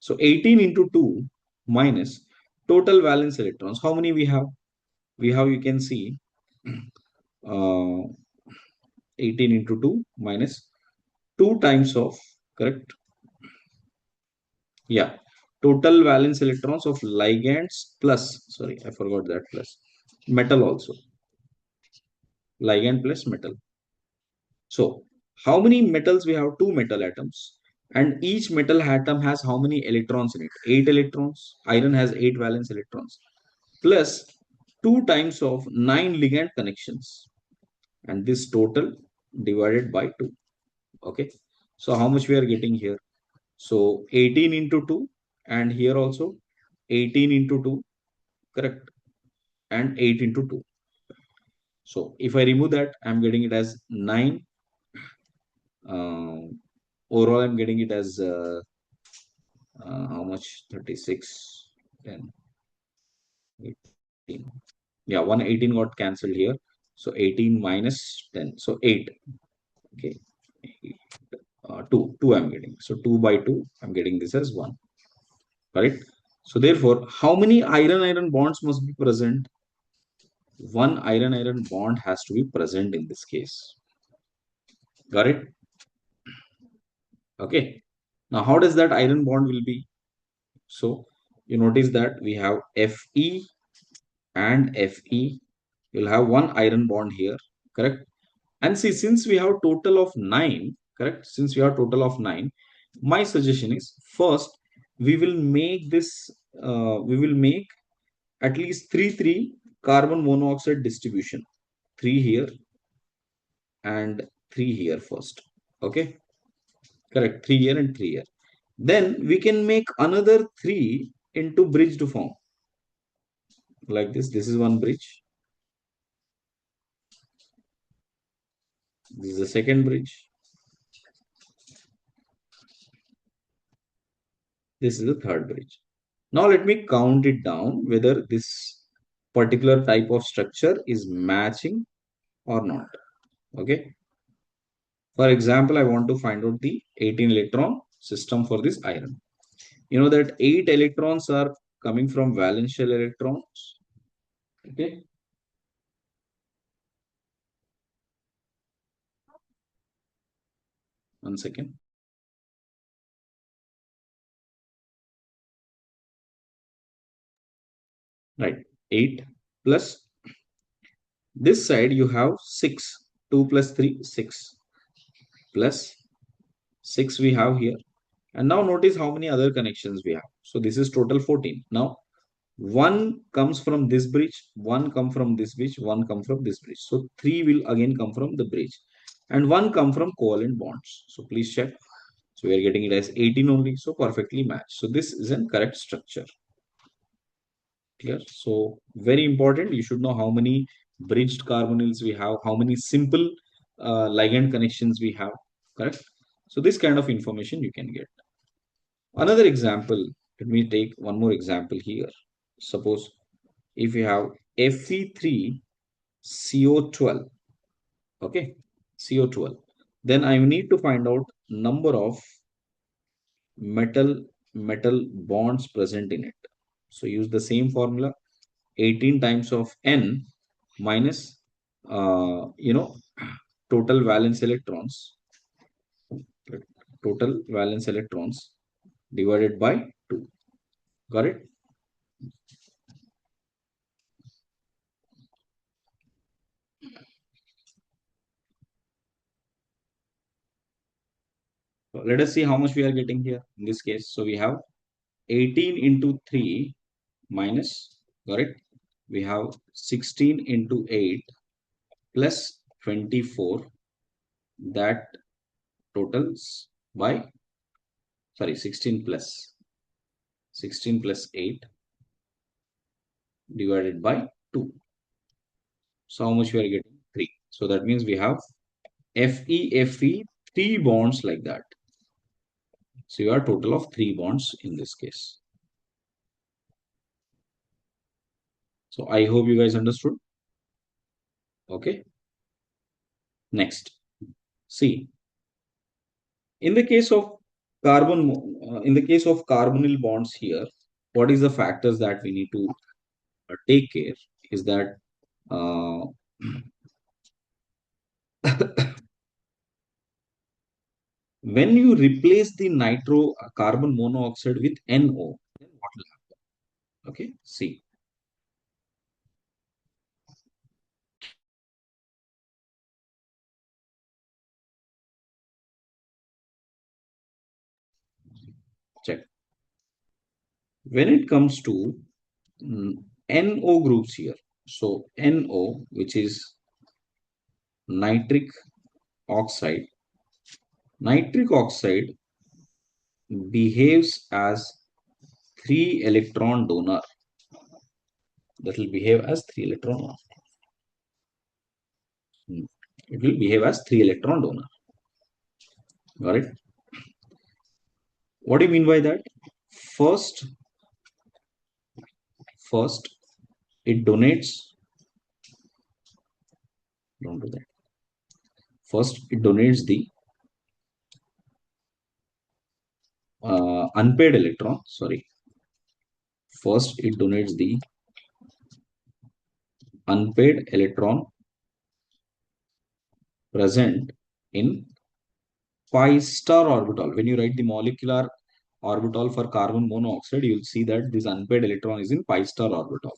So 18 into 2 minus total valence electrons. How many we have? We have, you can see, 18 into 2 minus 2 times of, correct? Yeah, total valence electrons of ligands plus, sorry, I forgot that, plus metal also. Ligand plus metal. So how many metals we have? Two metal atoms. And each metal atom has how many electrons in it? 8 electrons. Iron has 8 valence electrons. Plus 2 times of 9 ligand connections. And this total divided by 2. Okay. So how much we are getting here? So 18 into 2. And here also 18 into 2. Correct. And 8 into 2. So if I remove that, I'm getting it as 9. Overall, I'm getting it as how much? 36, 10, 18. Yeah, 118 got cancelled here. So 18 minus 10. So 8. Okay. 2 I'm getting. So 2 by 2, I'm getting this as 1. Correct? So therefore, how many iron bonds must be present? one iron-iron bond has to be present in this case. Got it? Okay. Now, how does that iron bond will be? So, you notice that we have Fe and Fe. You'll have one iron bond here, correct? And see, since we have total of 9, correct? Since we have total of 9, my suggestion is first we will make this, we will make at least 3 carbon monoxide distribution. 3 here and 3 here first. Okay, correct. 3 here and 3 here. Then we can make another 3 into bridged form like this. This is one bridge. This is the second bridge. This is the third bridge. Now let me count it down whether this particular type of structure is matching or not. Okay. For example, I want to find out the 18 electron system for this iron. You know that 8 electrons are coming from valence shell electrons. Okay. One second. Right. 8 plus this side you have 6. 2 plus 3, 6 plus 6 we have here. And now notice how many other connections we have. So this is total 14. Now one comes from this bridge, one come from this bridge, one come from this bridge. So 3 will again come from the bridge and one come from covalent bonds. So please check. So we are getting it as 18 only. So perfectly matched. So this is a correct structure. Clear? So very important. You should know how many bridged carbonyls we have, how many simple ligand connections we have. Correct? So this kind of information you can get. Another example, let me take one more example here. Suppose if you have Fe3CO12, okay, CO12, then I need to find out number of metal metal bonds present in it. So use the same formula, 18 times of N minus, total valence electrons, total valence electrons divided by 2. Got it? So let us see how much we are getting here in this case. So we have 18 into 3 minus, got it? We have 16 into 8 plus 24, that totals by, sorry, 16 plus 8 divided by 2. So how much we are getting? 3. So that means we have Fe, 3 bonds like that. So you have a total of 3 bonds in this case. So I hope you guys understood. Okay. Next. See, in the case of in the case of carbonyl bonds here, what is the factors that we need to take care is that uh, when you replace the nitro carbon monoxide with NO, then what will happen? Okay, see, check. When it comes to NO groups here, so NO, which is nitric oxide, nitric oxide behaves as 3 electron donor. That will behave as 3 electron donor. It will behave as 3 electron donor. Got it? What do you mean by that? First, first it donates. Don't do that. First, it donates the unpaired electron. Sorry. First, it donates the unpaired electron present in pi star orbital. When you write the molecular orbital for carbon monoxide, you will see that this unpaired electron is in pi star orbital.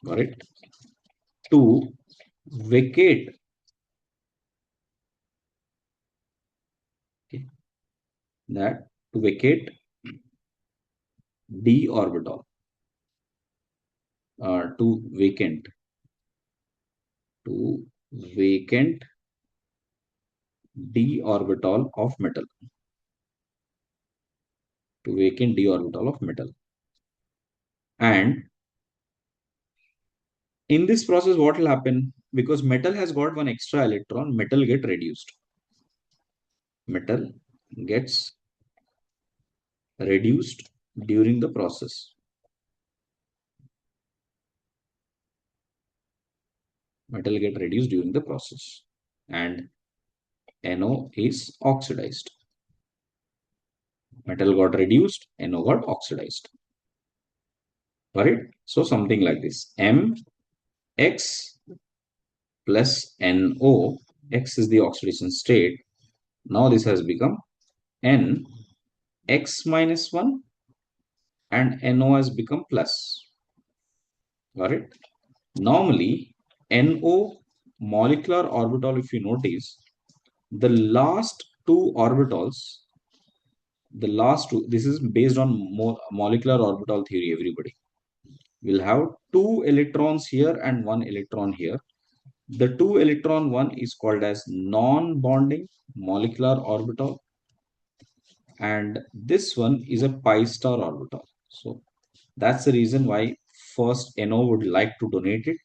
Correct? To vacate, okay, that to vacate d orbital, to vacant d orbital of metal, to vacant d orbital of metal. And in this process, what will happen? Because metal has got one extra electron, metal get reduced. Metal gets reduced during the process. Metal get reduced during the process. And NO is oxidized. Metal got reduced, NO got oxidized. Right? So something like this. Mx plus NO, X is the oxidation state. Now this has become N x minus 1 and NO has become plus. Got it? Normally, NO molecular orbital, if you notice, the last two orbitals, this is based on molecular orbital theory, everybody. We'll have two electrons here and one electron here. The two electron one is called as non-bonding molecular orbital, and this one is a pi star orbital. So that's the reason why first NO would like to donate it,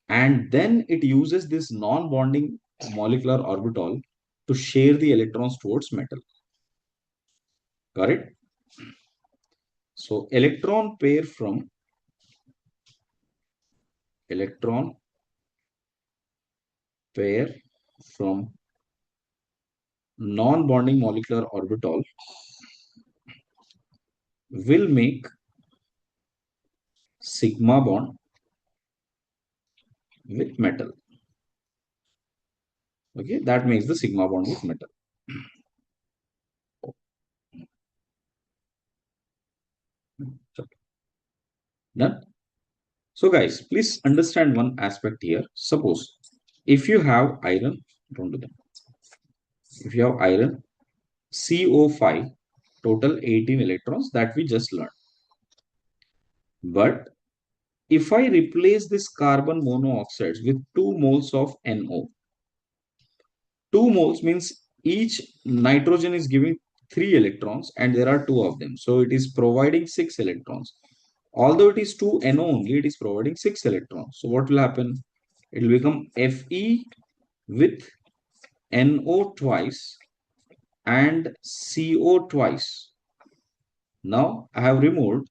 and then it uses this non-bonding molecular orbital to share the electrons towards metal. Got it? So electron pair from non-bonding molecular orbital will make sigma bond with metal. Okay, that makes the sigma bond with metal. Done. So guys, please understand one aspect here. Suppose if you have iron, don't do that. If you have iron, CO5, total 18 electrons that we just learned. But if I replace this carbon monoxides with 2 moles of NO, 2 moles means each nitrogen is giving 3 electrons and there are 2 of them. So it is providing 6 electrons. Although it is 2 NO only, it is providing 6 electrons. So what will happen? It will become Fe with NO twice and CO twice. Now I have removed,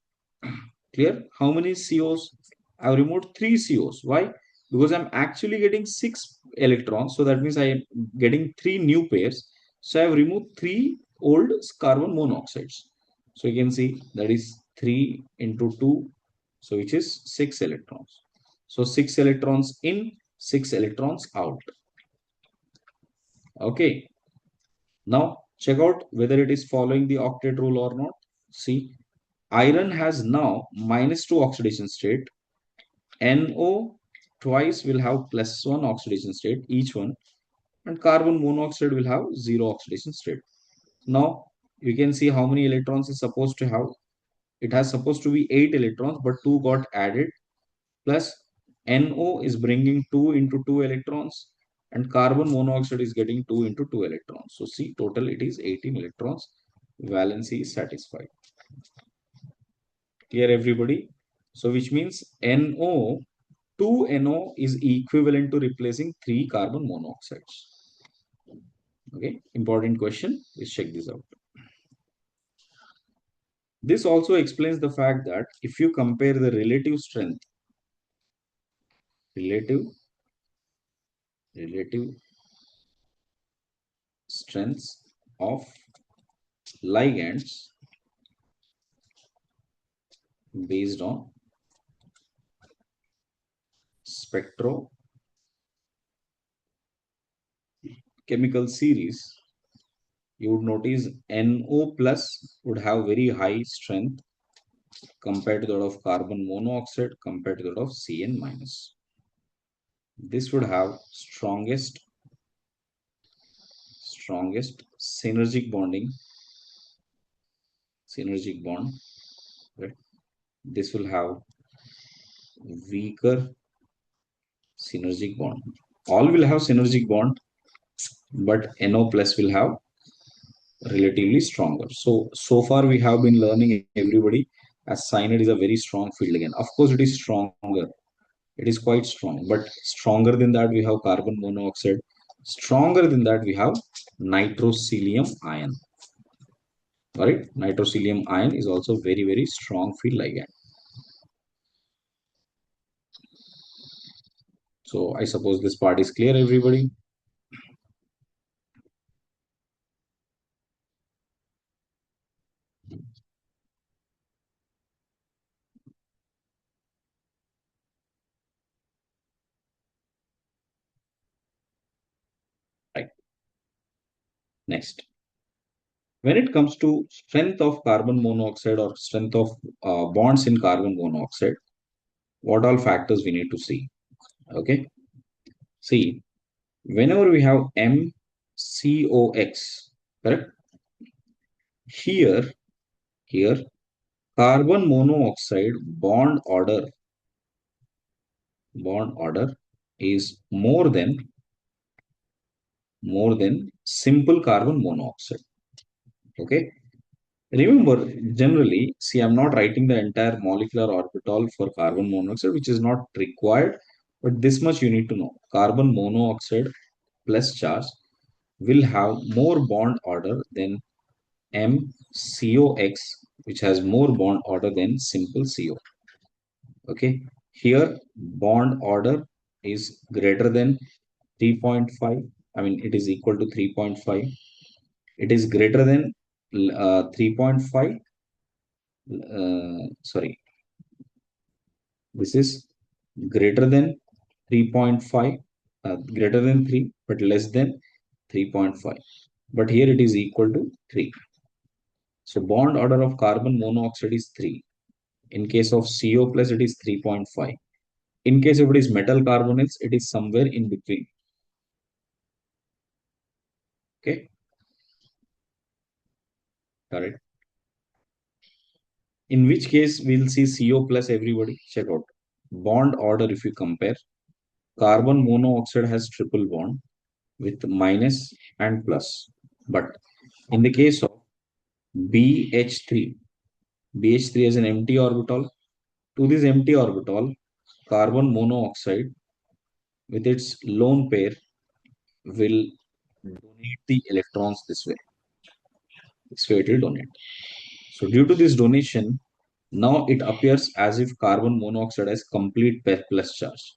clear, how many COs? I have removed 3 COs. Why? Because I'm actually getting 6 electrons. So that means I am getting 3 new pairs. So I have removed 3 old carbon monoxides. So you can see that is 3 into 2. So which is 6 electrons. So 6 electrons in, 6 electrons out. Okay. Now check out whether it is following the octet rule or not. See, iron has now -2 oxidation state. NO twice will have +1 oxidation state, each one, and carbon monoxide will have 0 oxidation state. Now you can see how many electrons is supposed to have. It has supposed to be 8 electrons, but 2 got added. Plus NO is bringing 2 into 2 electrons, and carbon monoxide is getting 2 into 2 electrons. So see, total it is 18 electrons. Valency is satisfied. Clear, everybody? So which means NO, 2 NO is equivalent to replacing 3 carbon monoxides. Okay, important question. Let's check this out. This also explains the fact that if you compare the relative strengths of ligands based on spectrochemical series, you would notice NO plus would have very high strength compared to that of carbon monoxide compared to that of Cn minus. This would have strongest synergic bond, right? This will have weaker synergic bond. All will have synergic bond, but NO plus will have relatively stronger. So far we have been learning everybody as cyanide is a very strong field again. Of course it is stronger, it is quite strong, but stronger than that we have carbon monoxide. Stronger than that we have nitroselium ion. All right, nitroselium ion is also very strong field ligand. So I suppose this part is clear, everybody. Right. Next, when it comes to strength of carbon monoxide or strength of bonds in carbon monoxide, what all factors we need to see? Okay. See, whenever we have MCOX, correct? Here, here, carbon monoxide bond order is more than simple carbon monoxide. Okay. Remember, generally, see, I'm not writing the entire molecular orbital for carbon monoxide, which is not required, but this much you need to know. Carbon monoxide plus charge will have more bond order than MCOX, which has more bond order than simple CO. Okay, here bond order is greater than 3.5. I mean, it is equal to 3.5. It is greater than 3.5. Sorry, this is greater than 3.5, greater than 3, but less than 3.5. But here it is equal to 3. So bond order of carbon monoxide is 3. In case of CO plus, it is 3.5. In case if it is metal carbonates, it is somewhere in between. Okay, correct. In which case we'll see CO plus, everybody. Check out. Bond order, if you compare, carbon monoxide has triple bond with minus and plus. But in the case of BH3, BH3 has an empty orbital. To this empty orbital, carbon monoxide with its lone pair will donate the electrons this way. This way it will donate. So due to this donation, now it appears as if carbon monoxide has complete plus charge.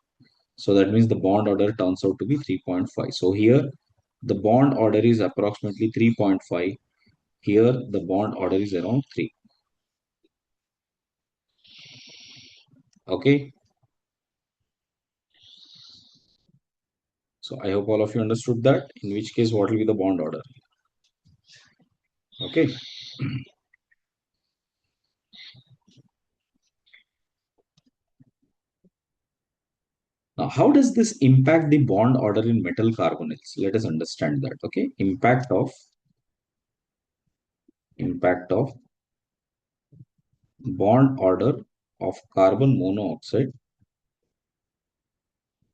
So that means the bond order turns out to be 3.5. So here the bond order is approximately 3.5. Here the bond order is around 3. Okay. So I hope all of you understood that. In which case, what will be the bond order? Okay. Now, how does this impact the bond order in metal carbonyls? Let us understand that. Okay. Impact of bond order of carbon monoxide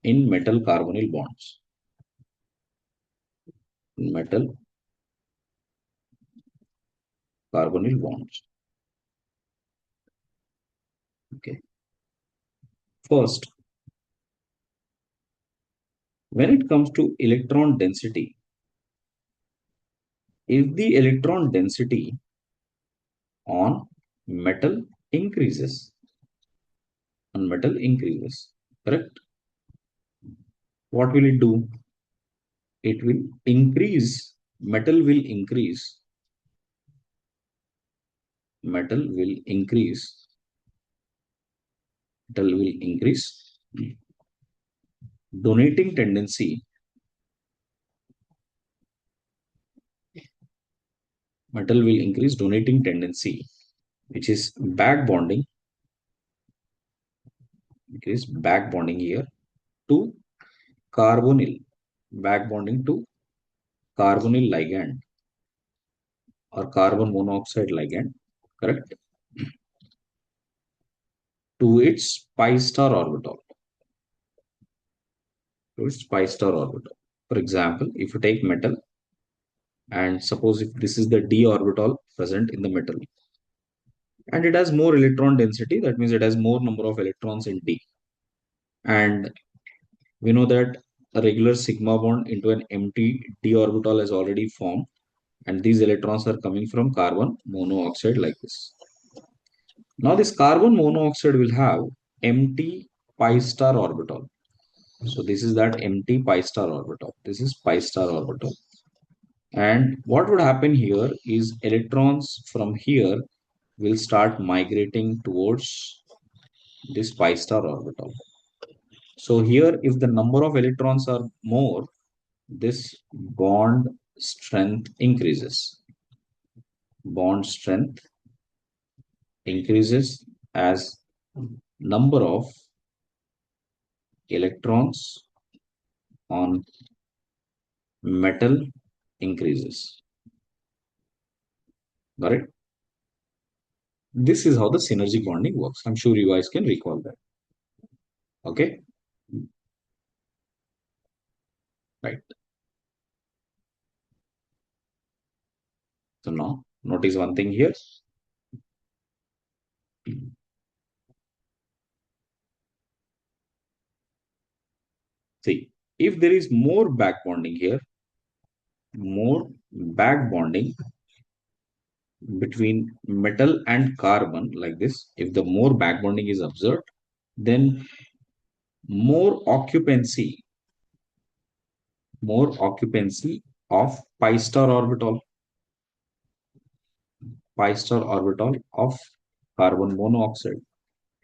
in metal carbonyl bonds. Metal carbonyl bonds. Okay. First, when it comes to electron density, if the electron density on metal increases, correct? What will it do? It will increase, metal will increase, metal will increase, metal will increase donating tendency, metal will increase donating tendency, which is back bonding, increase back bonding here to carbonyl, back bonding to carbonyl ligand or carbon monoxide ligand, correct, to its pi star orbital, to its pi star orbital. For example, if you take metal and suppose if this is the d orbital present in the metal and it has more electron density, that means it has more number of electrons in d. And we know that a regular sigma bond into an empty d orbital is already formed, and these electrons are coming from carbon monoxide like this. Now this carbon monoxide will have empty pi star orbital. So this is that empty pi star orbital. This is pi star orbital. And what would happen here is electrons from here will start migrating towards this pi star orbital. So here, if the number of electrons are more, this bond strength increases. Bond strength increases as number of electrons on metal increases. Got it? This is how the synergic bonding works. I'm sure you guys can recall that. Okay? Right. So now, notice one thing here. See, if there is more back bonding here, more back bonding between metal and carbon like this, if the more back bonding is observed, then more occupancy, more occupancy of pi star orbital of carbon monoxide.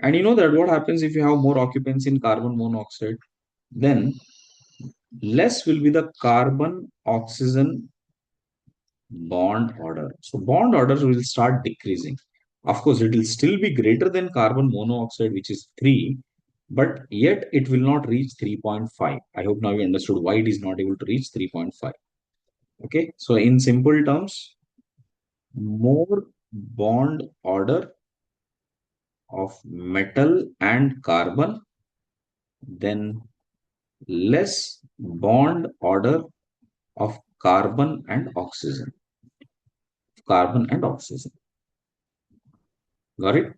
And you know that what happens if you have more occupancy in carbon monoxide, then less will be the carbon oxygen bond order. So bond orders will start decreasing. Of course, it will still be greater than carbon monoxide, which is 3, but yet it will not reach 3.5. I hope now you understood why it is not able to reach 3.5. Okay, so in simple terms, more bond order of metal and carbon, then less bond order of carbon and oxygen. Carbon and oxygen. Got it?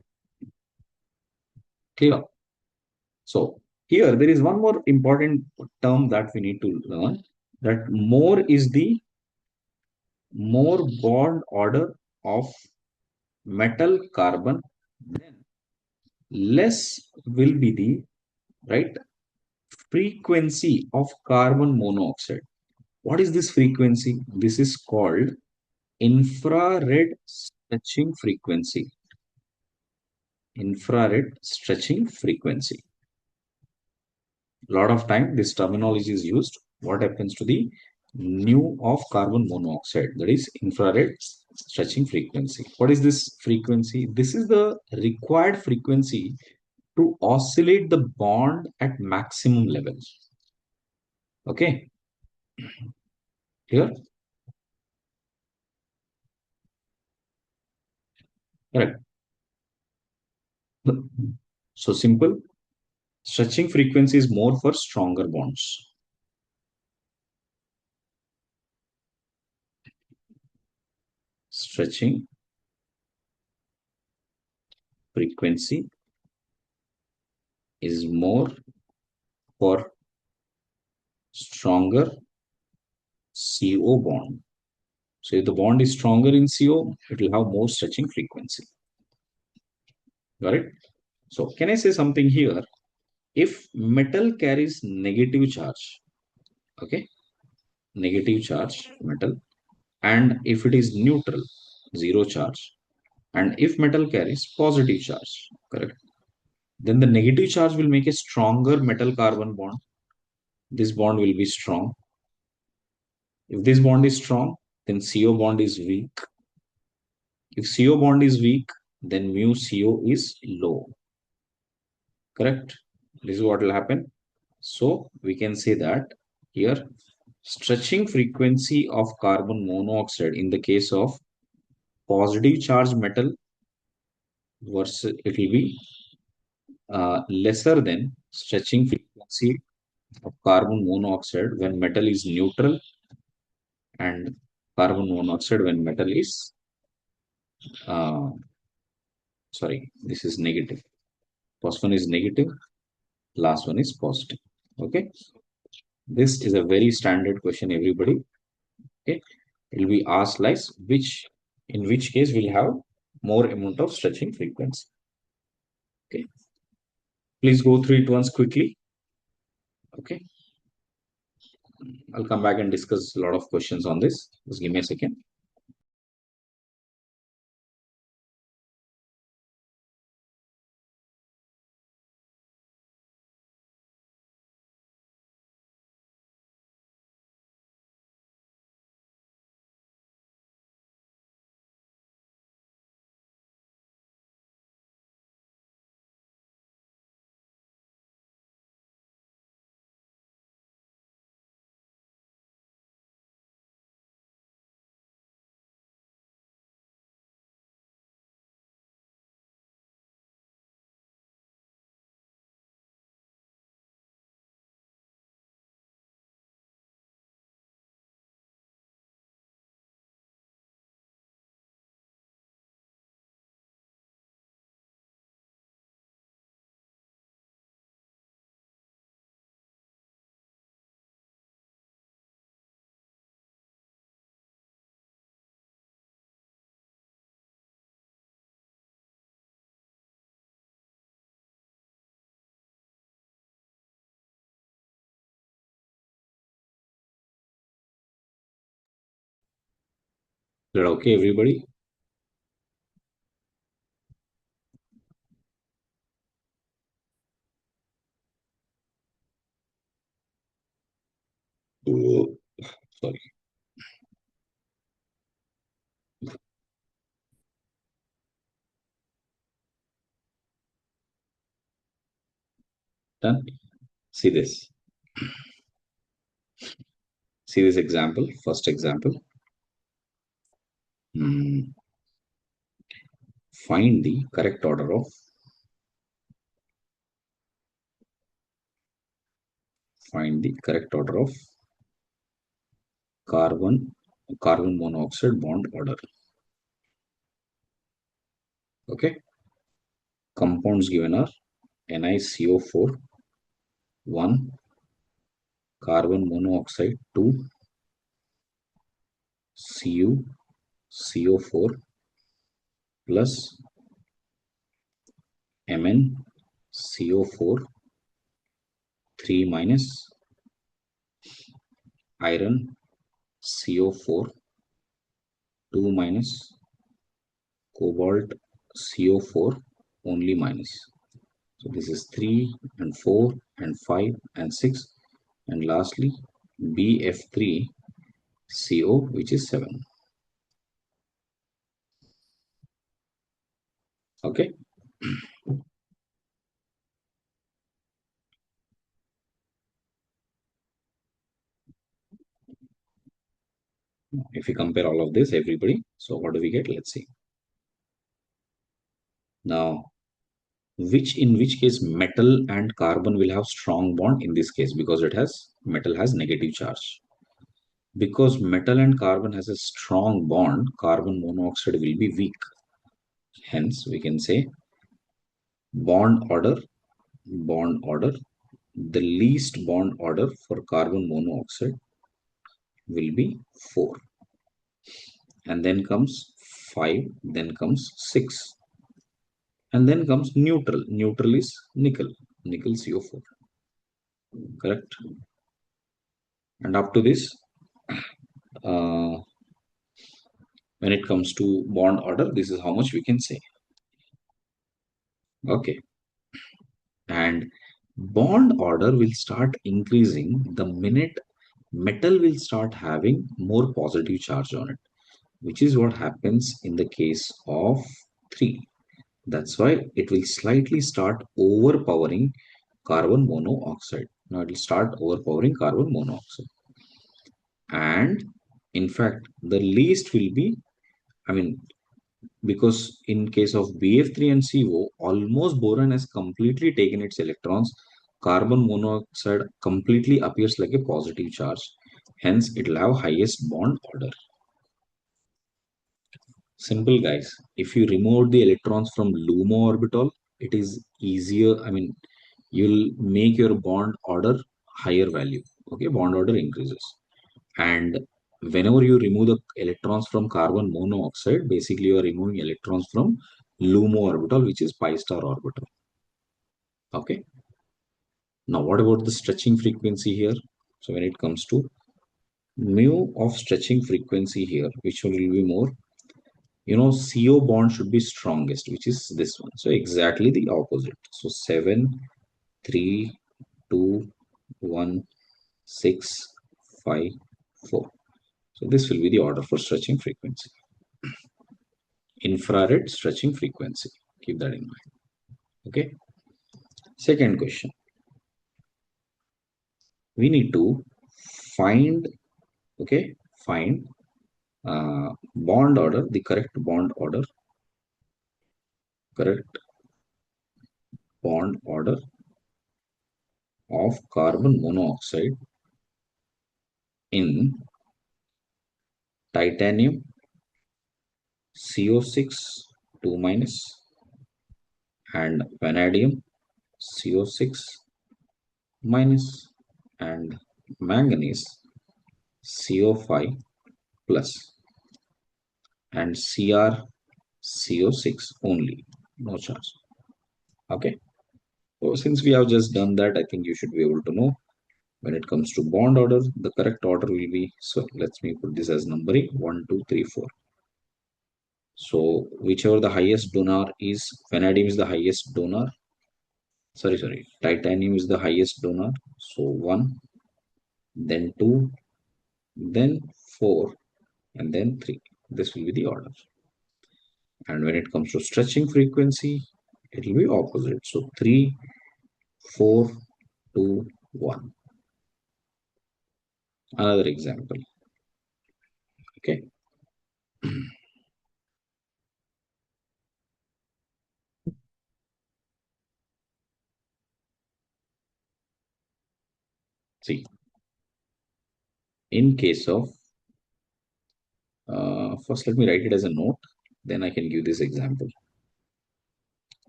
Clear? So here there is one more important term that we need to learn, that more is the more bond order of metal carbon, then less will be the right frequency of carbon monoxide. What is this frequency? This is called infrared stretching frequency. Infrared stretching frequency. A lot of time this terminology is used. What happens to the nu of carbon monoxide? That is infrared stretching frequency. What is this frequency? This is the required frequency to oscillate the bond at maximum levels. Okay, here, correct. So simple. Stretching frequency is more for stronger bonds. Stretching frequency is more for stronger CO bond. So if the bond is stronger in CO, it will have more stretching frequency. Got it? So can I say something here? If metal carries negative charge, okay, negative charge metal, and if it is neutral, zero charge, and if metal carries positive charge, correct, then the negative charge will make a stronger metal carbon bond, this bond will be strong. If this bond is strong, then CO bond is weak. If CO bond is weak, then mu CO is low. Correct? This is what will happen. So we can say that here stretching frequency of carbon monoxide in the case of positive charge metal versus it will be lesser than stretching frequency of carbon monoxide when metal is neutral and carbon monoxide when metal is uh, sorry, this is negative. First one is negative, last one is positive. Okay, this is a very standard question, everybody. Okay, it will be asked like which, in which case we'll have more amount of stretching frequency. Okay, please go through it once quickly. Okay, I'll come back and discuss a lot of questions on this. Just give me a second. Is that okay, everybody? Oh, sorry. Done. See this. See this example. First example. Hmm. Find the correct order of carbon carbon monoxide bond order. Okay. Compounds given are NiCO4 1, carbon monoxide 2, CuCO4 plus MnCO4 3 minus iron CO4 2 minus cobalt CO4 only minus. So this is 3 and 4 and 5 and 6, and lastly BF3CO, which is 7. Okay. If we compare all of this, everybody, so what do we get? Let's see. Now, in which case metal and carbon will have strong bond in this case, because metal has negative charge. Because metal and carbon has a strong bond, carbon monoxide will be weak. Hence, we can say bond order, the least bond order for carbon monoxide will be 4. And then comes 5, then comes 6. And then comes neutral. Neutral is nickel, nickel CO4. Correct? And up to this, uh, when it comes to bond order, this is how much we can say. Okay. And Bond order will start increasing the minute metal will start having more positive charge on it, which is what happens in the case of 3. That's why it will slightly start overpowering carbon monoxide. Now it will start overpowering carbon monoxide. And in fact, the least will be, I mean, because in case of BF3 and CO, almost boron has completely taken its electrons. Carbon monoxide completely appears like a positive charge. Hence, it will have highest bond order. Simple, guys. If you remove the electrons from LUMO orbital, it is easier. I mean, you'll make your bond order higher value. Okay, bond order increases. And whenever you remove the electrons from carbon monoxide, basically you are removing electrons from LUMO orbital, which is pi star orbital. Okay. Now, what about the stretching frequency here? So when it comes to mu of stretching frequency here, which will be more, CO bond should be strongest, which is this one. So exactly the opposite. So 7, 3, 2, 1, 6, 5, 4. So this will be the order for stretching frequency. Infrared stretching frequency. Keep that in mind. Okay. Second question. We need to find, okay, find bond order, the correct bond order of carbon monoxide in titanium CO6 2 minus and vanadium CO6 minus and manganese CO5 plus and CrCO6 only, no charge. Okay. So since we have just done that, I think you should be able to know when it comes to bond order, the correct order will be, so let me put this as numbering 1, 2, 3, 4. So whichever the highest donor is, vanadium is the highest donor. Sorry, titanium is the highest donor. So 1, then 2, then 4, and then 3. This will be the order. And when it comes to stretching frequency, it will be opposite. So 3, 4, 2, 1. Another example. Okay. See, in case of, first let me write it as a note, then I can give this example.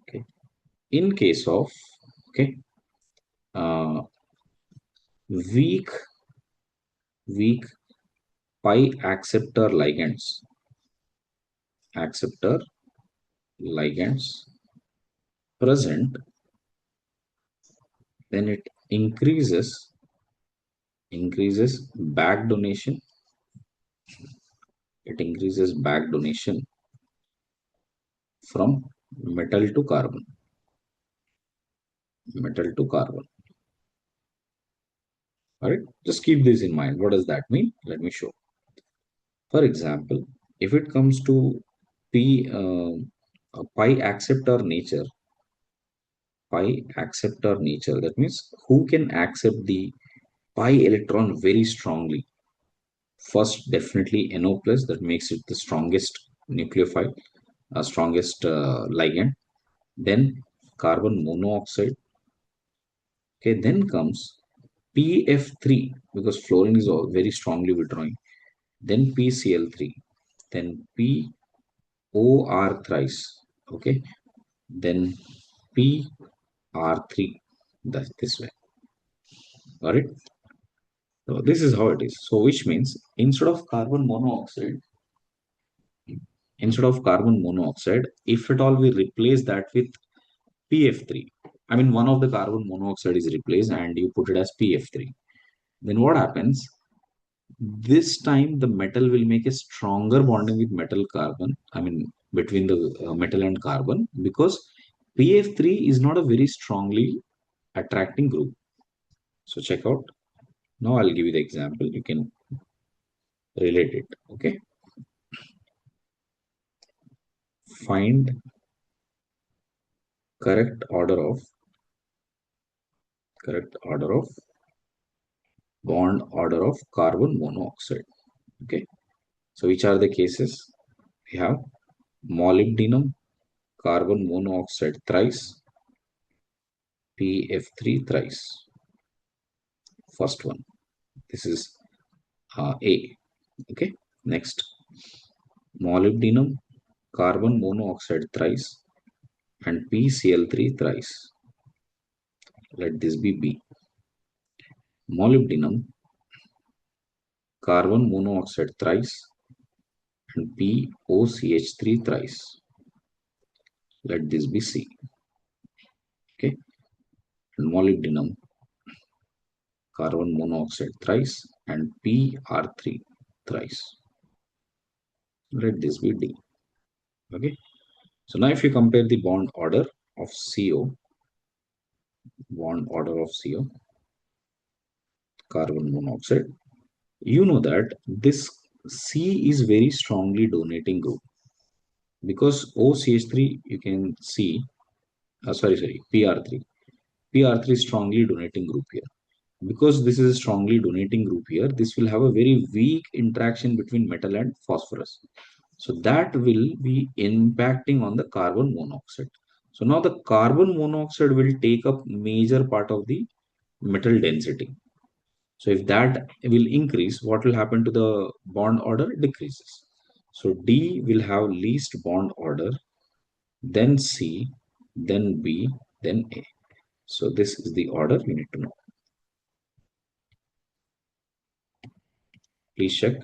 Okay. In case of, okay, uh, weak, weak pi acceptor ligands present, then it increases back donation. It increases back donation from metal to carbon. Metal to carbon. All right. Just keep this in mind. What does that mean? Let me show. For example, if it comes to pi acceptor nature, that means who can accept the pi electron very strongly. First, definitely NO plus, that makes it the strongest nucleophile, strongest ligand. Then carbon monoxide. Okay, then comes PF3 because fluorine is very strongly withdrawing. Then PCl3. Then POR thrice. Okay. Then PR3. That's this way. Got it? So this is how it is. So which means instead of carbon monoxide, if at all we replace that with PF3, I mean one of the carbon monoxide is replaced and you put it as PF3, then what happens? This time the metal will make a stronger bonding with metal carbon, I mean between the metal and carbon, because PF3 is not a very strongly attracting group. So check out. Now I'll give you the example. You can relate it. Okay. Find correct order of correct order of bond order of carbon monoxide. Okay. So which are the cases? We have molybdenum, carbon monoxide thrice, PF3 thrice. First one. This is A. Okay. Next, molybdenum, carbon monoxide thrice, and PCl3 thrice. Let this be B. Molybdenum, carbon monoxide thrice, and POCH3 thrice. Let this be C. Okay. And molybdenum, carbon monoxide thrice, and PR3 thrice. Let this be D. Okay. So now if you compare the of CO, bond order of CO, carbon monoxide, you know that this C is very strongly donating group because OCH3 you can see, PR3. PR3 strongly donating group here. Because this is a strongly donating group here, this will have a very weak interaction between metal and phosphorus. So that will be impacting on the carbon monoxide. So now the carbon monoxide will take up major part of the metal density. So if that will increase, what will happen to the bond order? Decreases. So D will have least bond order, then C, then B, then A. So this is the order you need to know. Please check.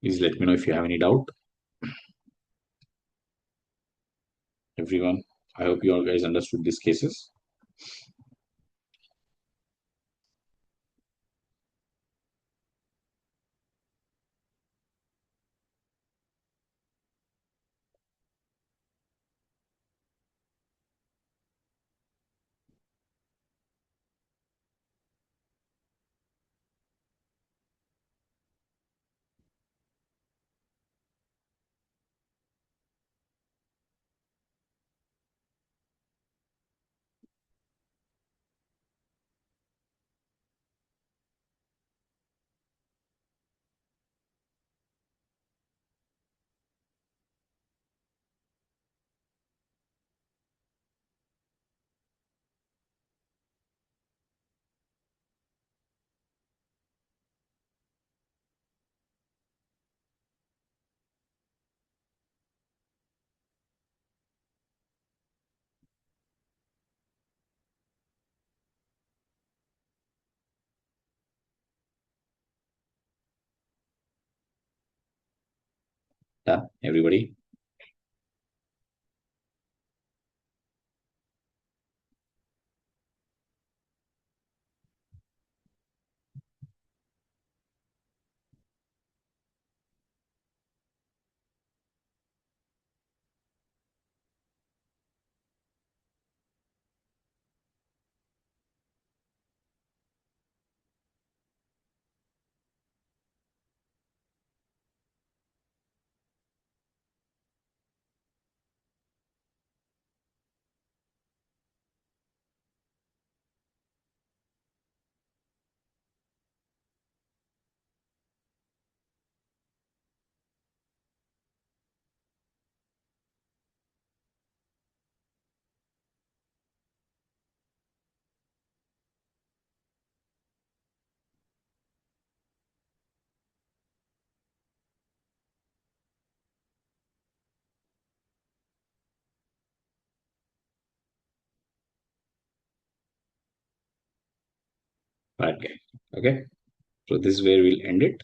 Please let me know if you have any doubt. Everyone, I hope you all guys understood these cases. Yeah, everybody. Bad guy. Okay. So this is where we'll end it.